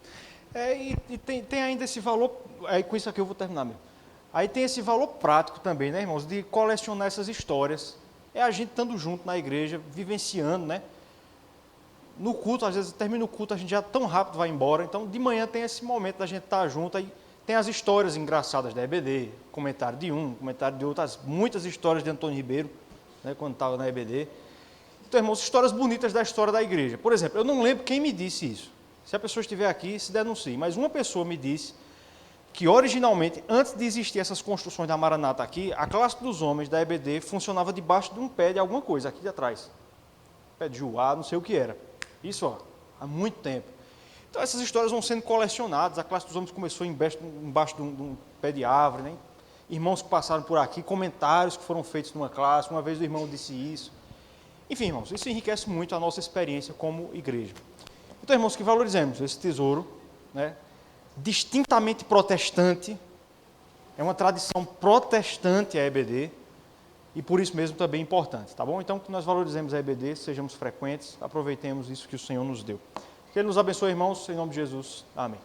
S2: E tem ainda esse valor, aí com isso aqui eu vou terminar mesmo. Aí tem esse valor prático também, né, irmãos, de colecionar essas histórias. É a gente estando junto na igreja, vivenciando, né? No culto, às vezes termina o culto, a gente já tão rápido vai embora. Então, de manhã tem esse momento da gente estar junto, aí tem as histórias engraçadas da EBD, comentário de um, comentário de outro, muitas histórias de Antônio Ribeiro, né, quando estava na EBD. Então, irmãos, histórias bonitas da história da igreja. Por exemplo, eu não lembro quem me disse isso. Se a pessoa estiver aqui, se denuncie. Mas uma pessoa me disse que, originalmente, antes de existir essas construções da Maranata aqui, a classe dos homens da EBD funcionava debaixo de um pé de alguma coisa, aqui de atrás. Pé de joá, não sei o que era. Isso, ó, há muito tempo. Então, essas histórias vão sendo colecionadas. A classe dos homens começou embaixo de um pé de árvore, né? Irmãos que passaram por aqui, comentários que foram feitos numa classe. Uma vez o irmão disse isso. Enfim, irmãos, isso enriquece muito a nossa experiência como igreja. Então, irmãos, que valorizemos esse tesouro, né, distintamente protestante, é uma tradição protestante a EBD, e por isso mesmo também importante, tá bom? Então, que nós valorizemos a EBD, sejamos frequentes, aproveitemos isso que o Senhor nos deu. Que Ele nos abençoe, irmãos, em nome de Jesus. Amém.